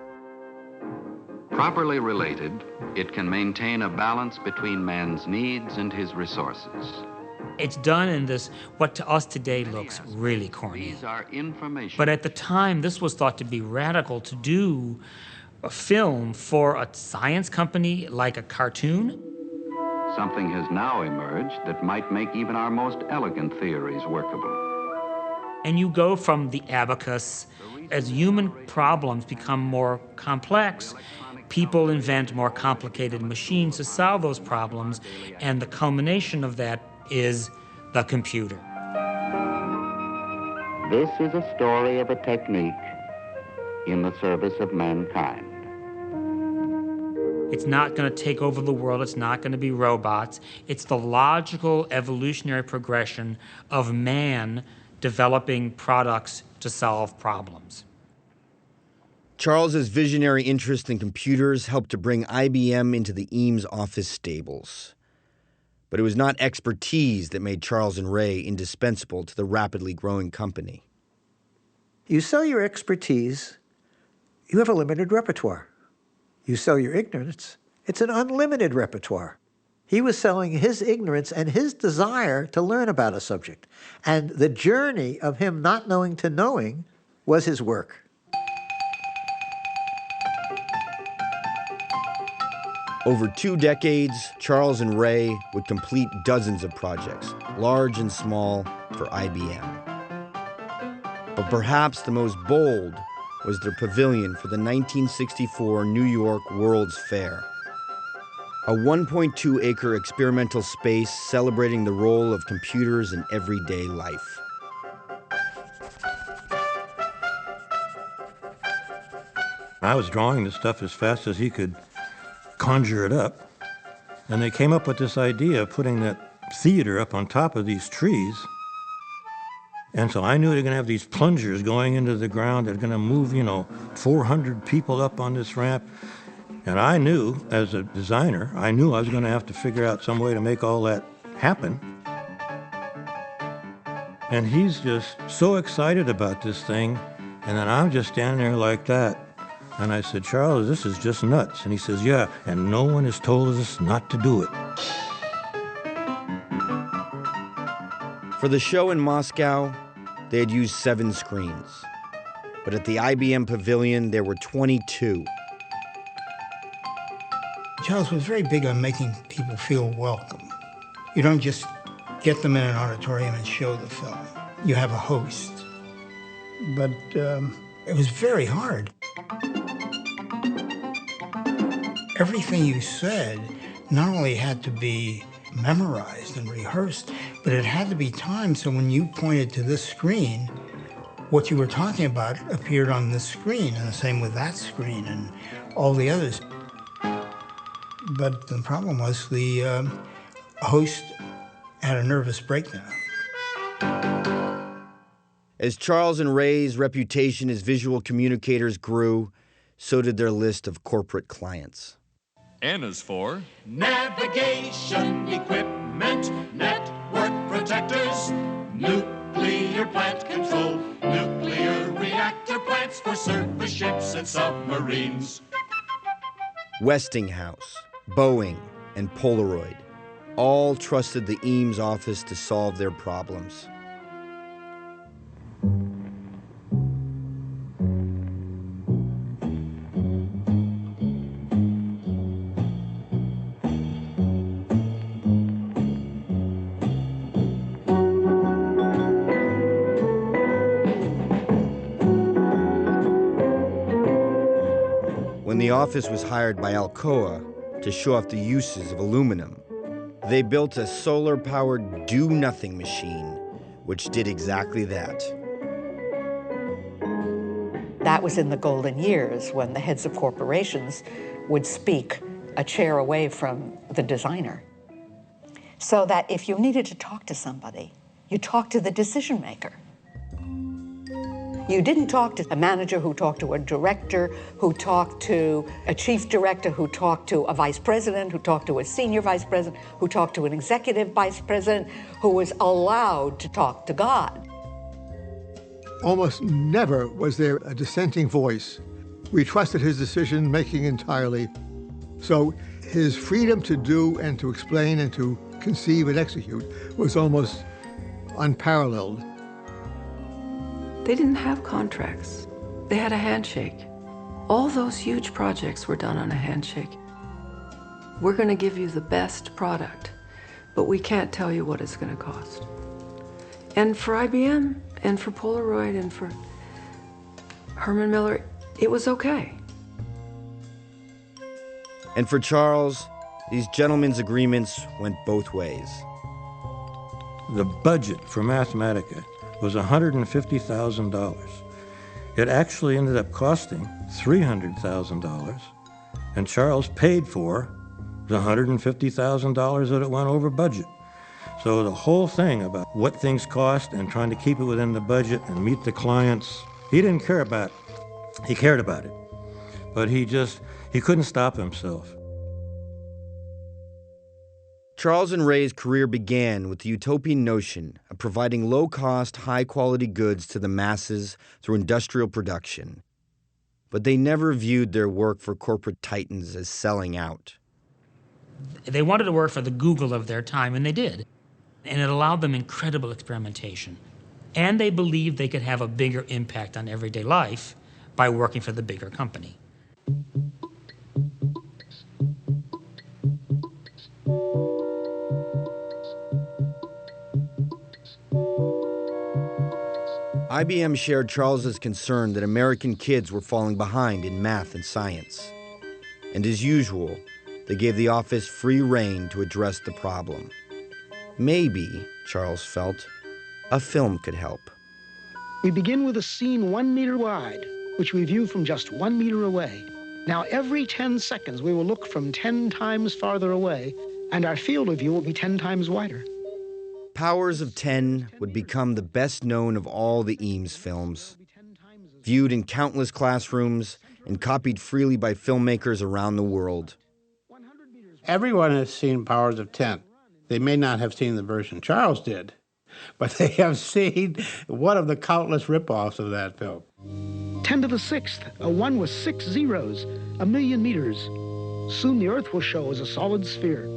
Properly related, it can maintain a balance between man's needs and his resources. It's done in this, what to us today looks really corny. These are information. But at the time, this was thought to be radical to do a film for a science company like a cartoon. Something has now emerged that might make even our most elegant theories workable. And you go from the abacus, as human problems become more complex, people invent more complicated machines to solve those problems, and the culmination of that is the computer. This is a story of a technique in the service of mankind. It's not going to take over the world. It's not going to be robots. It's the logical evolutionary progression of man developing products to solve problems. Charles's visionary interest in computers helped to bring IBM into the Eames office stables. But it was not expertise that made Charles and Ray indispensable to the rapidly growing company. You sell your expertise, you have a limited repertoire. You sell your ignorance, it's an unlimited repertoire. He was selling his ignorance and his desire to learn about a subject. And the journey of him not knowing to knowing was his work. Over 2 decades, Charles and Ray would complete dozens of projects, large and small, for IBM. But perhaps the most bold was their pavilion for the 1964 New York World's Fair. A 1.2-acre experimental space celebrating the role of computers in everyday life. I was drawing this stuff as fast as he could conjure it up, and they came up with this idea of putting that theater up on top of these trees. And so I knew they're going to have these plungers going into the ground. They're going to move, 400 people up on this ramp. And I knew, as a designer, I was going to have to figure out some way to make all that happen. And he's just so excited about this thing. And then I'm just standing there like that. And I said, Charles, this is just nuts. And he says, yeah, and no one has told us not to do it. For the show in Moscow, they had used 7 screens. But at the IBM pavilion, there were 22. Charles was very big on making people feel welcome. You don't just get them in an auditorium and show the film. You have a host. But it was very hard. Everything you said not only had to be memorized and rehearsed, but it had to be timed so when you pointed to this screen, what you were talking about appeared on this screen, and the same with that screen and all the others. But the problem was the host had a nervous breakdown. As Charles and Ray's reputation as visual communicators grew, so did their list of corporate clients. N is for navigation equipment, network protectors, nuclear plant control, nuclear reactor plants for surface ships and submarines. Westinghouse, Boeing, and Polaroid all trusted the Eames office to solve their problems. When the office was hired by Alcoa to show off the uses of aluminum, they built a solar-powered do-nothing machine, which did exactly that. That was in the golden years when the heads of corporations would speak a chair away from the designer. So that if you needed to talk to somebody, you talked to the decision maker. You didn't talk to a manager who talked to a director, who talked to a chief director, who talked to a vice president, who talked to a senior vice president, who talked to an executive vice president, who was allowed to talk to God. Almost never was there a dissenting voice. We trusted his decision-making entirely. So his freedom to do and to explain and to conceive and execute was almost unparalleled. They didn't have contracts. They had a handshake. All those huge projects were done on a handshake. We're going to give you the best product, but we can't tell you what it's going to cost. And for IBM, and for Polaroid, and for Herman Miller, it was okay. And for Charles, these gentlemen's agreements went both ways. The budget for Mathematica was $150,000. It actually ended up costing $300,000, and Charles paid for the $150,000 that it went over budget. So the whole thing about what things cost and trying to keep it within the budget and meet the clients, he didn't care about it. He cared about it, but he couldn't stop himself. Charles and Ray's career began with the utopian notion of providing low-cost, high-quality goods to the masses through industrial production. But they never viewed their work for corporate titans as selling out. They wanted to work for the Google of their time, and they did. And it allowed them incredible experimentation. And they believed they could have a bigger impact on everyday life by working for the bigger company. IBM shared Charles's concern that American kids were falling behind in math and science. And as usual, they gave the office free rein to address the problem. Maybe, Charles felt, a film could help. We begin with a scene 1 meter wide, which we view from just 1 meter away. Now, every 10 seconds, we will look from 10 times farther away, and our field of view will be 10 times wider. Powers of 10 would become the best known of all the Eames films, viewed in countless classrooms and copied freely by filmmakers around the world. Everyone has seen Powers of 10. They may not have seen the version Charles did, but they have seen one of the countless rip-offs of that film. 10 to the 6th, a 1 with 6 zeros, 1,000,000 meters. Soon the Earth will show as a solid sphere.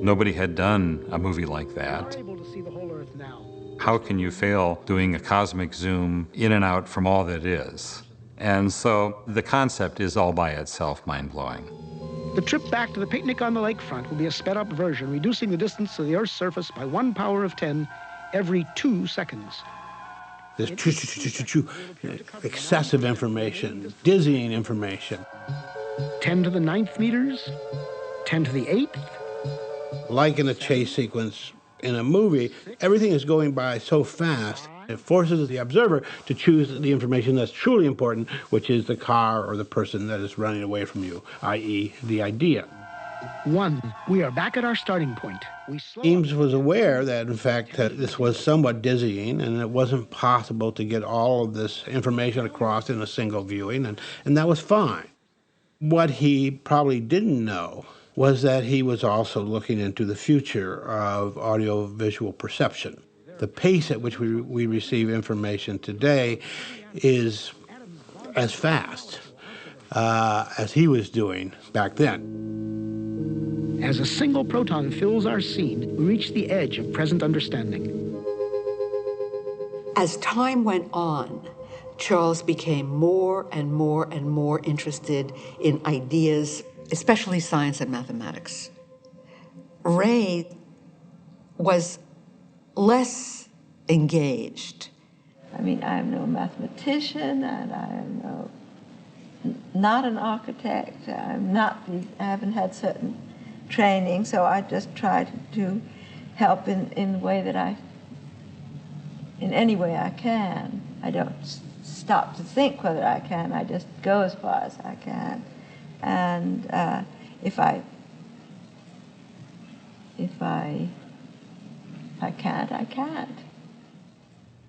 Nobody had done a movie like that. We're able to see the whole Earth now. How can you fail doing a cosmic zoom in and out from all that is? And so the concept is all by itself mind-blowing. The trip back to the picnic on the lakefront will be a sped-up version, reducing the distance to the Earth's surface by 1 power of 10 every 2 seconds. This excessive information, dizzying information. 10 to the 9th meters, 10 to the 8th. Like in a chase sequence in a movie, everything is going by so fast, it forces the observer to choose the information that's truly important, which is the car or the person that is running away from you, i.e. the idea. 1. We are back at our starting point. Eames was aware that, in fact, that this was somewhat dizzying and it wasn't possible to get all of this information across in a single viewing, and that was fine. What he probably didn't know was that he was also looking into the future of audiovisual perception. The pace at which we receive information today is as fast as he was doing back then. As a single proton fills our scene, we reach the edge of present understanding. As time went on, Charles became more and more and more interested in ideas, especially science and mathematics. Ray was less engaged. I mean, I am no mathematician, and I am not an architect. I haven't had certain training, so I just try to help in the way that in any way I can. I don't stop to think whether I can. I just go as far as I can. And if I can't, I can't.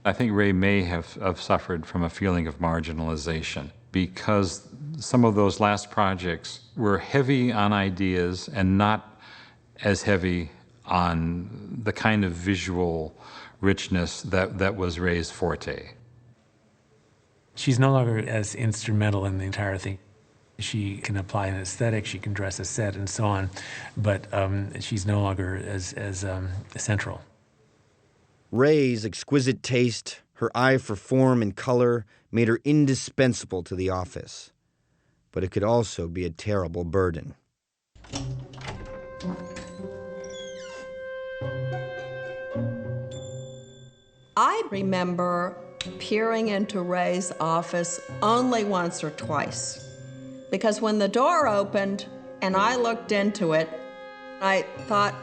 I think Ray may have suffered from a feeling of marginalization because some of those last projects were heavy on ideas and not as heavy on the kind of visual richness that was Ray's forte. She's no longer as instrumental in the entire thing. She can apply an aesthetic, she can dress a set and so on, but she's no longer as central. Ray's exquisite taste, her eye for form and color, made her indispensable to the office. But it could also be a terrible burden. I remember peering into Ray's office only once or twice. Because when the door opened and I looked into it, I thought,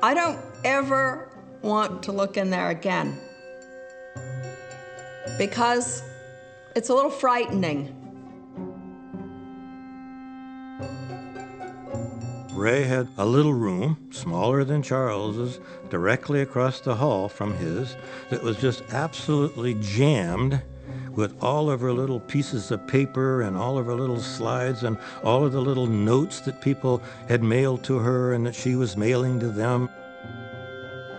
I don't ever want to look in there again. Because it's a little frightening. Ray had a little room, smaller than Charles's, directly across the hall from his, that was just absolutely jammed with all of her little pieces of paper and all of her little slides and all of the little notes that people had mailed to her and that she was mailing to them.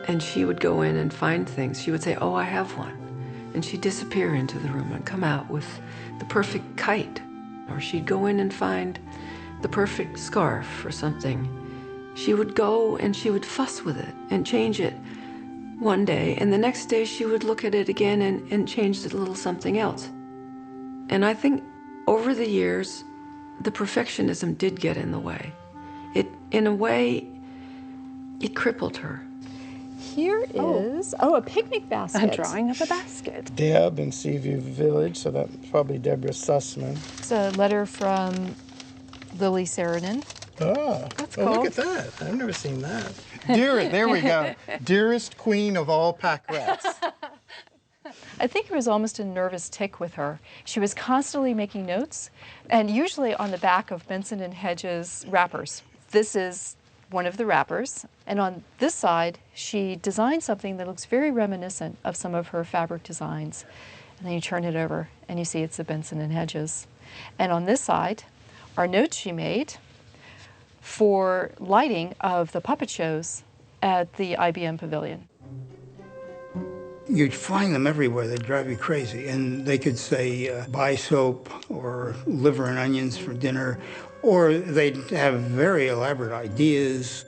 And she would go in and find things. She would say, oh, I have one. And she'd disappear into the room and come out with the perfect kite. Or she'd go in and find the perfect scarf or something. She would go and she would fuss with it and change it one day, and the next day she would look at it again and change it a little something else. And I think over the years, the perfectionism did get in the way. In a way, it crippled her. Here is, a picnic basket. A drawing of a basket. Deb in Seaview Village, so that's probably Deborah Sussman. It's a letter from Lily Saarinen. Oh, that's cool. cool. Look at that. I've never seen that. Dearest, there we go. Dearest queen of all pack rats. I think it was almost a nervous tic with her. She was constantly making notes, and usually on the back of Benson and Hedges wrappers. This is one of the wrappers, and on this side, she designed something that looks very reminiscent of some of her fabric designs. And then you turn it over, and you see it's the Benson and Hedges. And on this side are notes she made for lighting of the puppet shows at the IBM Pavilion. You'd find them everywhere. They'd drive you crazy. And they could say, buy soap or liver and onions for dinner, or they'd have very elaborate ideas.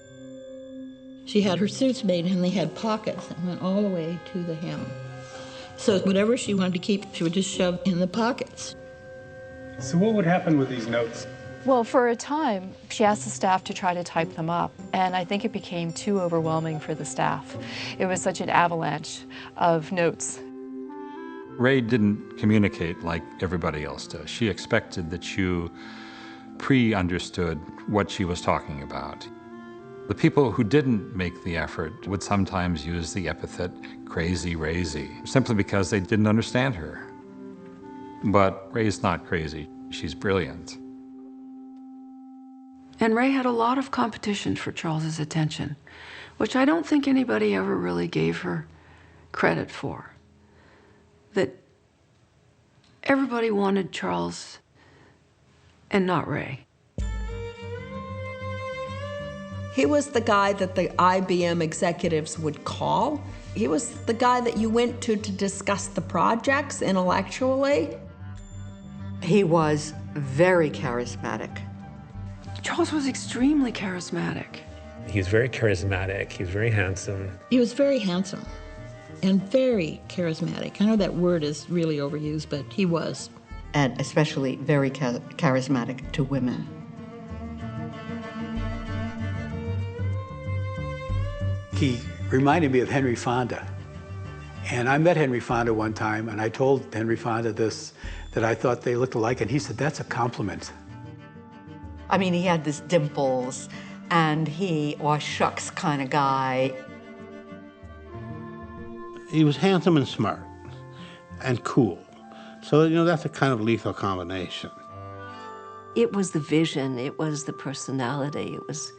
She had her suits made and they had pockets that went all the way to the hem. So whatever she wanted to keep, she would just shove in the pockets. So what would happen with these notes? Well, for a time, she asked the staff to try to type them up, and I think it became too overwhelming for the staff. It was such an avalanche of notes. Ray didn't communicate like everybody else does. She expected that you pre-understood what she was talking about. The people who didn't make the effort would sometimes use the epithet crazy Razy, simply because they didn't understand her. But Ray's not crazy. She's brilliant. And Ray had a lot of competition for Charles's attention, which I don't think anybody ever really gave her credit for. That everybody wanted Charles and not Ray. He was the guy that the IBM executives would call. He was the guy that you went to discuss the projects intellectually. He was very charismatic. Charles was extremely charismatic. He was very charismatic. He was very handsome. He was very handsome and very charismatic. I know that word is really overused, but he was. And especially very charismatic to women. He reminded me of Henry Fonda. And I met Henry Fonda one time, and I told Henry Fonda this, that I thought they looked alike, and he said, that's a compliment. I mean, he had this dimples, and he, aw shucks kind of guy. He was handsome and smart and cool. So, you know, that's a kind of lethal combination. It was the vision, it was the personality, it was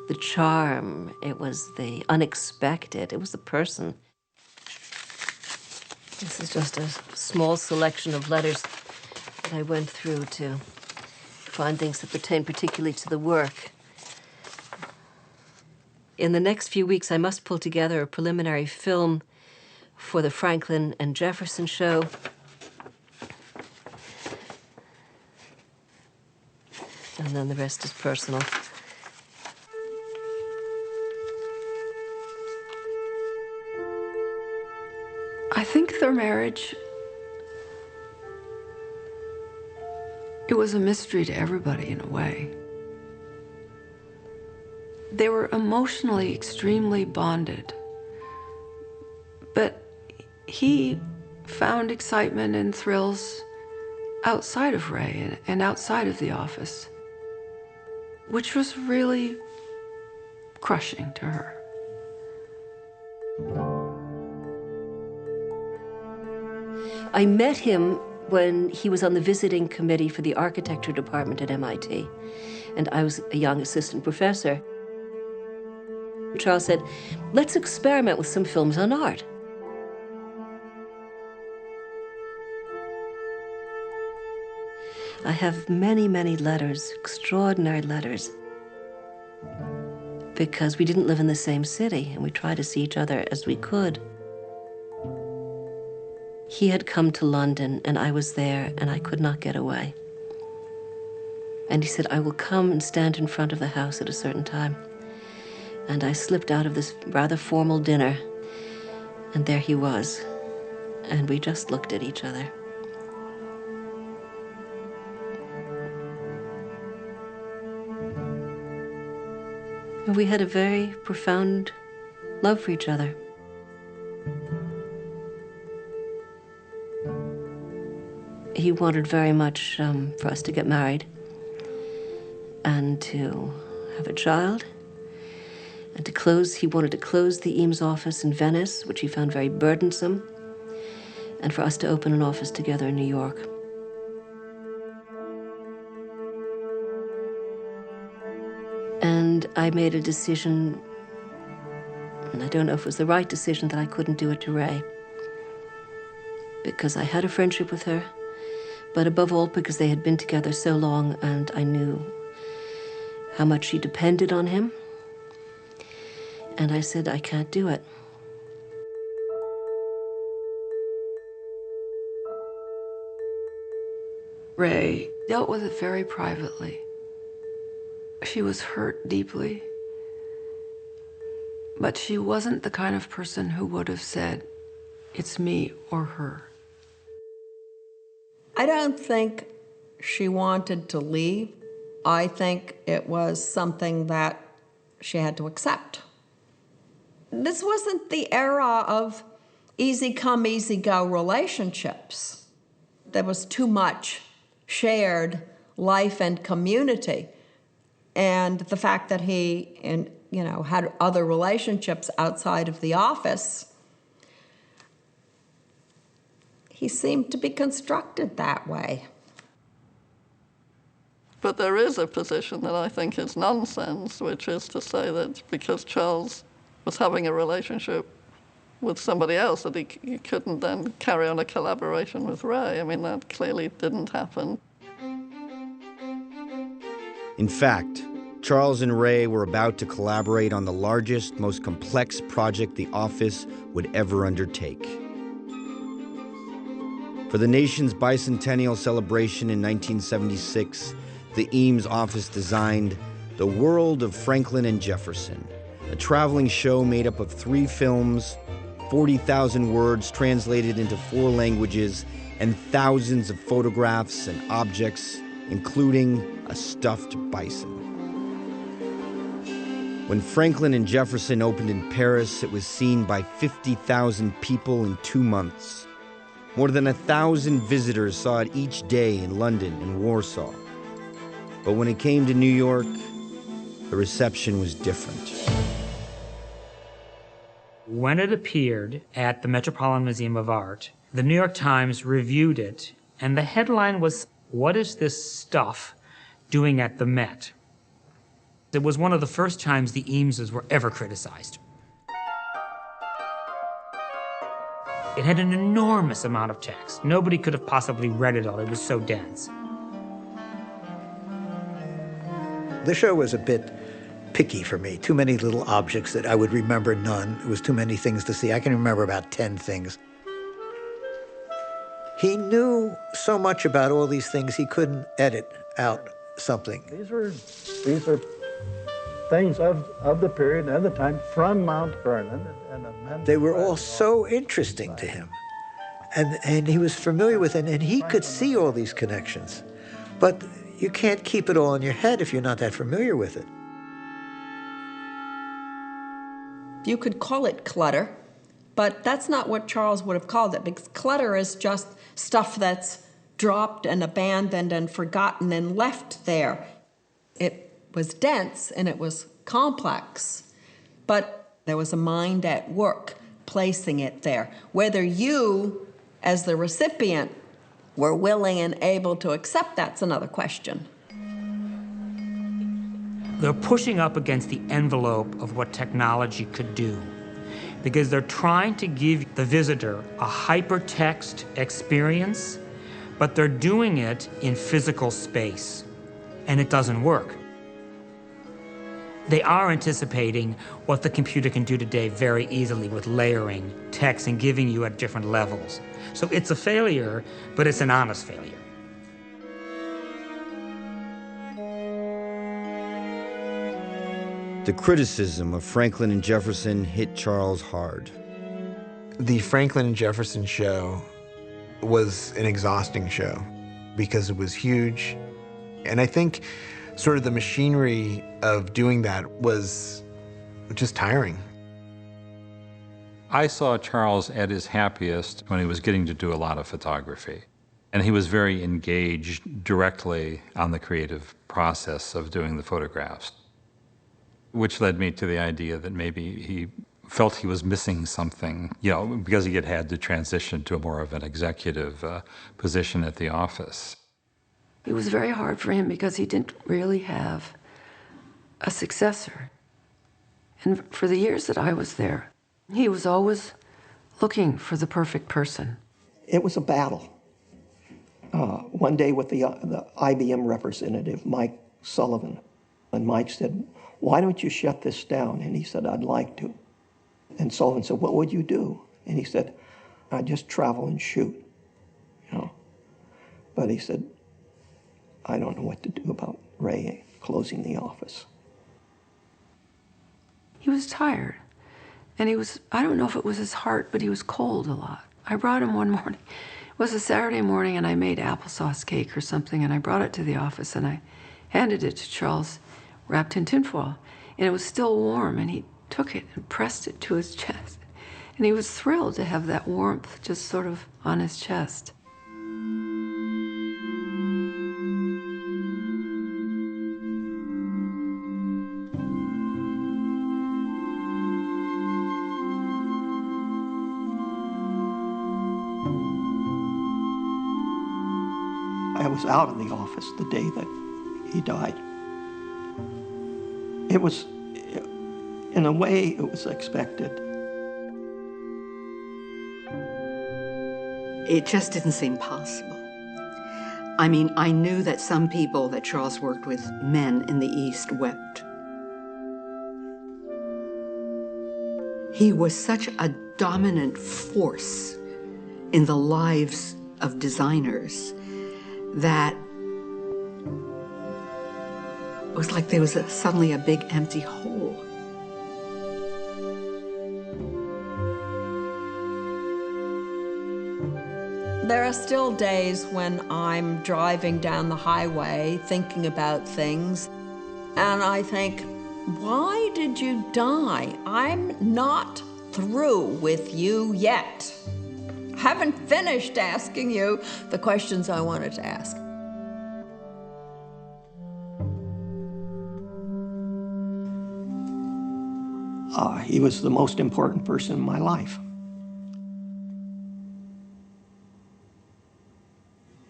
the charm, it was the unexpected, it was the person. This is just a small selection of letters that I went through to find things that pertain particularly to the work. In the next few weeks, I must pull together a preliminary film for the Franklin and Jefferson show. And then the rest is personal. I think their marriage, it was a mystery to everybody in a way. They were emotionally extremely bonded, but he found excitement and thrills outside of Ray and outside of the office, which was really crushing to her. I met him when he was on the visiting committee for the architecture department at MIT, and I was a young assistant professor. Charles said, let's experiment with some films on art. I have many, many letters, extraordinary letters, because we didn't live in the same city, and we tried to see each other as we could. He had come to London, and I was there, and I could not get away. And he said, I will come and stand in front of the house at a certain time. And I slipped out of this rather formal dinner, and there he was. And we just looked at each other. And we had a very profound love for each other. He wanted very much for us to get married and to have a child and to close. He wanted to close the Eames office in Venice, which he found very burdensome, and for us to open an office together in New York. And I made a decision, and I don't know if it was the right decision, that I couldn't do it to Ray, because I had a friendship with her, but above all because they had been together so long and I knew how much she depended on him. And I said, I can't do it. Ray dealt with it very privately. She was hurt deeply, but she wasn't the kind of person who would have said, it's me or her. I don't think she wanted to leave, I think it was something that she had to accept. This wasn't the era of easy come, easy go relationships. There was too much shared life and community. And the fact that he had other relationships outside of the office, he seemed to be constructed that way. But there is a position that I think is nonsense, which is to say that because Charles was having a relationship with somebody else, that he couldn't then carry on a collaboration with Ray. I mean, that clearly didn't happen. In fact, Charles and Ray were about to collaborate on the largest, most complex project the office would ever undertake. For the nation's bicentennial celebration in 1976, the Eames office designed The World of Franklin and Jefferson, a traveling show made up of 3 films, 40,000 words translated into 4 languages, and thousands of photographs and objects, including a stuffed bison. When Franklin and Jefferson opened in Paris, it was seen by 50,000 people in 2 months. More than 1,000 visitors saw it each day in London and Warsaw. But when it came to New York, the reception was different. When it appeared at the Metropolitan Museum of Art, the New York Times reviewed it, and the headline was, "What is this stuff doing at the Met?" It was one of the first times the Eameses were ever criticized. It had an enormous amount of text. Nobody could have possibly read it all. It was so dense. The show was a bit picky for me. Too many little objects that I would remember none. It was too many things to see. I can remember about 10 things. He knew so much about all these things, he couldn't edit out something. These are things of the period and the time from Mount Vernon. They were all so interesting to him. And he was familiar with it, and he could see all these connections. But you can't keep it all in your head if you're not that familiar with it. You could call it clutter, but that's not what Charles would have called it, because clutter is just stuff that's dropped and abandoned and forgotten and left there. It was dense and it was complex, but there was a mind at work placing it there. Whether you, as the recipient, were willing and able to accept, that's another question. They're pushing up against the envelope of what technology could do, because they're trying to give the visitor a hypertext experience, but they're doing it in physical space, and it doesn't work. They are anticipating what the computer can do today very easily with layering text and giving you at different levels. So it's a failure, but it's an honest failure. The criticism of Franklin and Jefferson hit Charles hard. The Franklin and Jefferson show was an exhausting show because it was huge. And I think sort of the machinery of doing that was just tiring. I saw Charles at his happiest when he was getting to do a lot of photography. And he was very engaged directly on the creative process of doing the photographs, which led me to the idea that maybe he felt he was missing something, because he had had to transition to more of an executive position at the office. It was very hard for him because he didn't really have a successor. And for the years that I was there, he was always looking for the perfect person. It was a battle. One day with the IBM representative, Mike Sullivan, and Mike said, "Why don't you shut this down?" And he said, "I'd like to." And Sullivan said, "What would you do?" And he said, "I'd just travel and shoot, But he said, "I don't know what to do about Ray closing the office." He was tired. And I don't know if it was his heart, but he was cold a lot. I brought him one morning. It was a Saturday morning, and I made applesauce cake or something, and I brought it to the office, and I handed it to Charles, wrapped in tinfoil, and it was still warm, and he took it and pressed it to his chest. And he was thrilled to have that warmth just sort of on his chest. I was out of the office the day that he died. It was, in a way, it was expected. It just didn't seem possible. I mean, I knew that some people that Charles worked with, men in the East, wept. He was such a dominant force in the lives of designers that it was like there was suddenly a big empty hole. There are still days when I'm driving down the highway thinking about things, and I think, why did you die? I'm not through with you yet. I haven't finished asking you the questions I wanted to ask. He was the most important person in my life.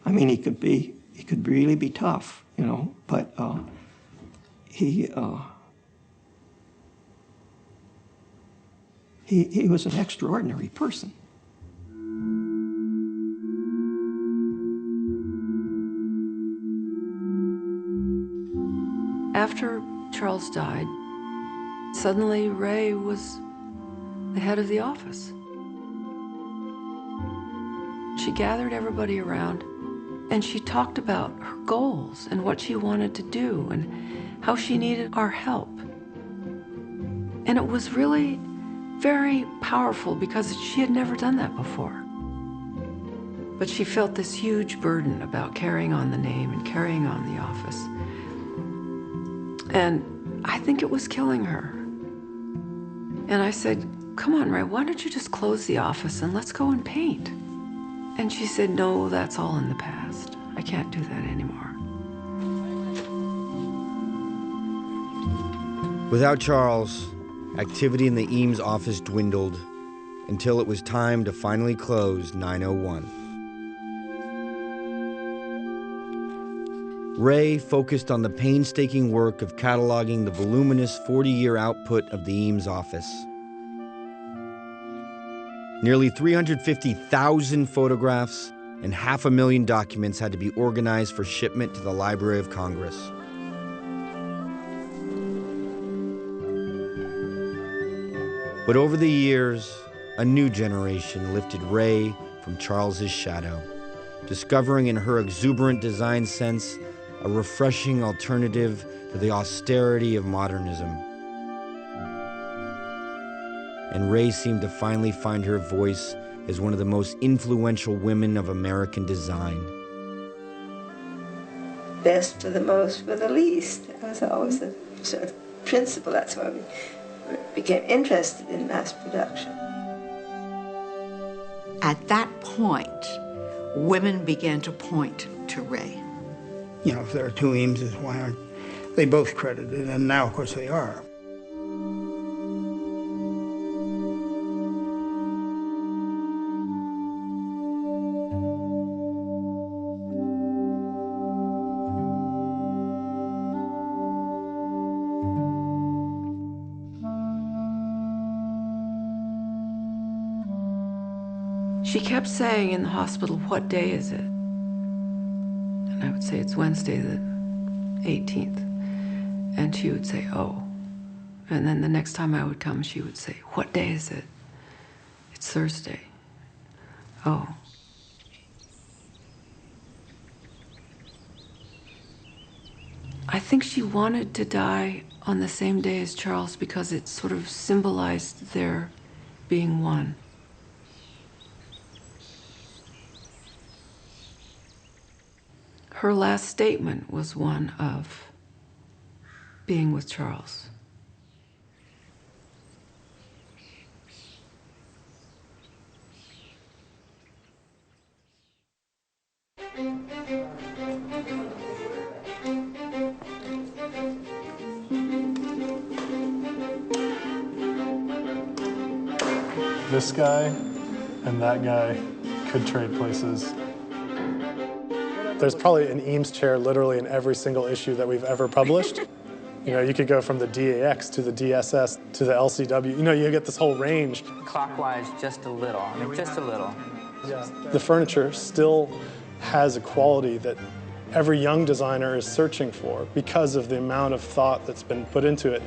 I mean, he could really be tough, you know, but he was an extraordinary person. After Charles died, suddenly Ray was the head of the office. She gathered everybody around and she talked about her goals and what she wanted to do and how she needed our help. And it was really very powerful because she had never done that before. But she felt this huge burden about carrying on the name and carrying on the office. And I think it was killing her. And I said, come on, Ray, why don't you just close the office and let's go and paint? And she said, no, that's all in the past. I can't do that anymore. Without Charles, activity in the Eames office dwindled until it was time to finally close 901. Ray focused on the painstaking work of cataloging the voluminous 40-year output of the Eames office. Nearly 350,000 photographs and 500,000 documents had to be organized for shipment to the Library of Congress. But over the years, a new generation lifted Ray from Charles's shadow, discovering in her exuberant design sense a refreshing alternative to the austerity of modernism. And Ray seemed to finally find her voice as one of the most influential women of American design. Best for the most for the least. That was always the sort of principle. That's why we became interested in mass production. At that point, women began to point to Ray. You know, if there are two Eameses, why aren't they both credited? And now, of course, they are. She kept saying in the hospital, what day is it? And I would say, it's Wednesday the 18th. And she would say, oh. And then the next time I would come, she would say, what day is it? It's Thursday. Oh. I think she wanted to die on the same day as Charles because it sort of symbolized their being one. Her last statement was one of, being with Charles. This guy and that guy could trade places. There's probably an Eames chair literally in every single issue that we've ever published. You know, you could go from the DAX to the DSS to the LCW. You know, you get this whole range. Clockwise, just a little. I mean, just a little. Yeah. The furniture still has a quality that every young designer is searching for because of the amount of thought that's been put into it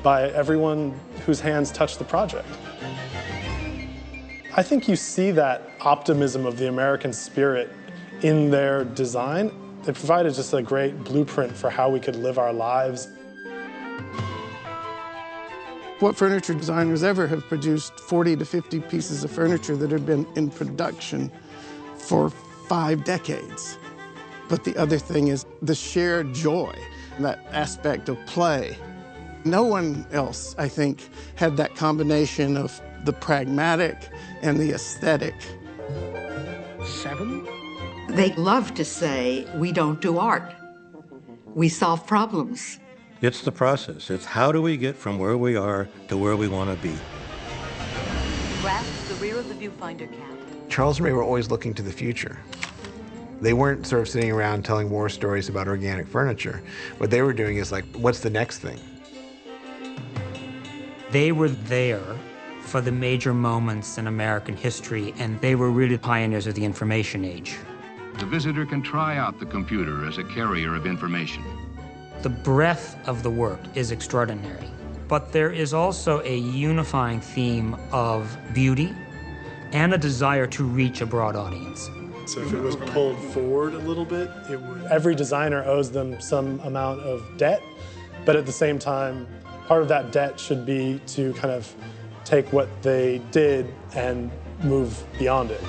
by everyone whose hands touch the project. I think you see that optimism of the American spirit in their design. They provided just a great blueprint for how we could live our lives. What furniture designers ever have produced 40 to 50 pieces of furniture that have been in production for 5 decades? But the other thing is the shared joy, that aspect of play. No one else, I think, had that combination of the pragmatic and the aesthetic. 7? They love to say, we don't do art. We solve problems. It's the process. It's how do we get from where we are to where we want to be. Grasp the rear of the viewfinder, Cap. Charles and Ray were always looking to the future. They weren't sort of sitting around telling war stories about organic furniture. What they were doing is like, what's the next thing? They were there for the major moments in American history, and they were really pioneers of the information age. The visitor can try out the computer as a carrier of information. The breadth of the work is extraordinary, but there is also a unifying theme of beauty and a desire to reach a broad audience. So if it was pulled forward a little bit, it would. Every designer owes them some amount of debt, but at the same time, part of that debt should be to kind of take what they did and move beyond it.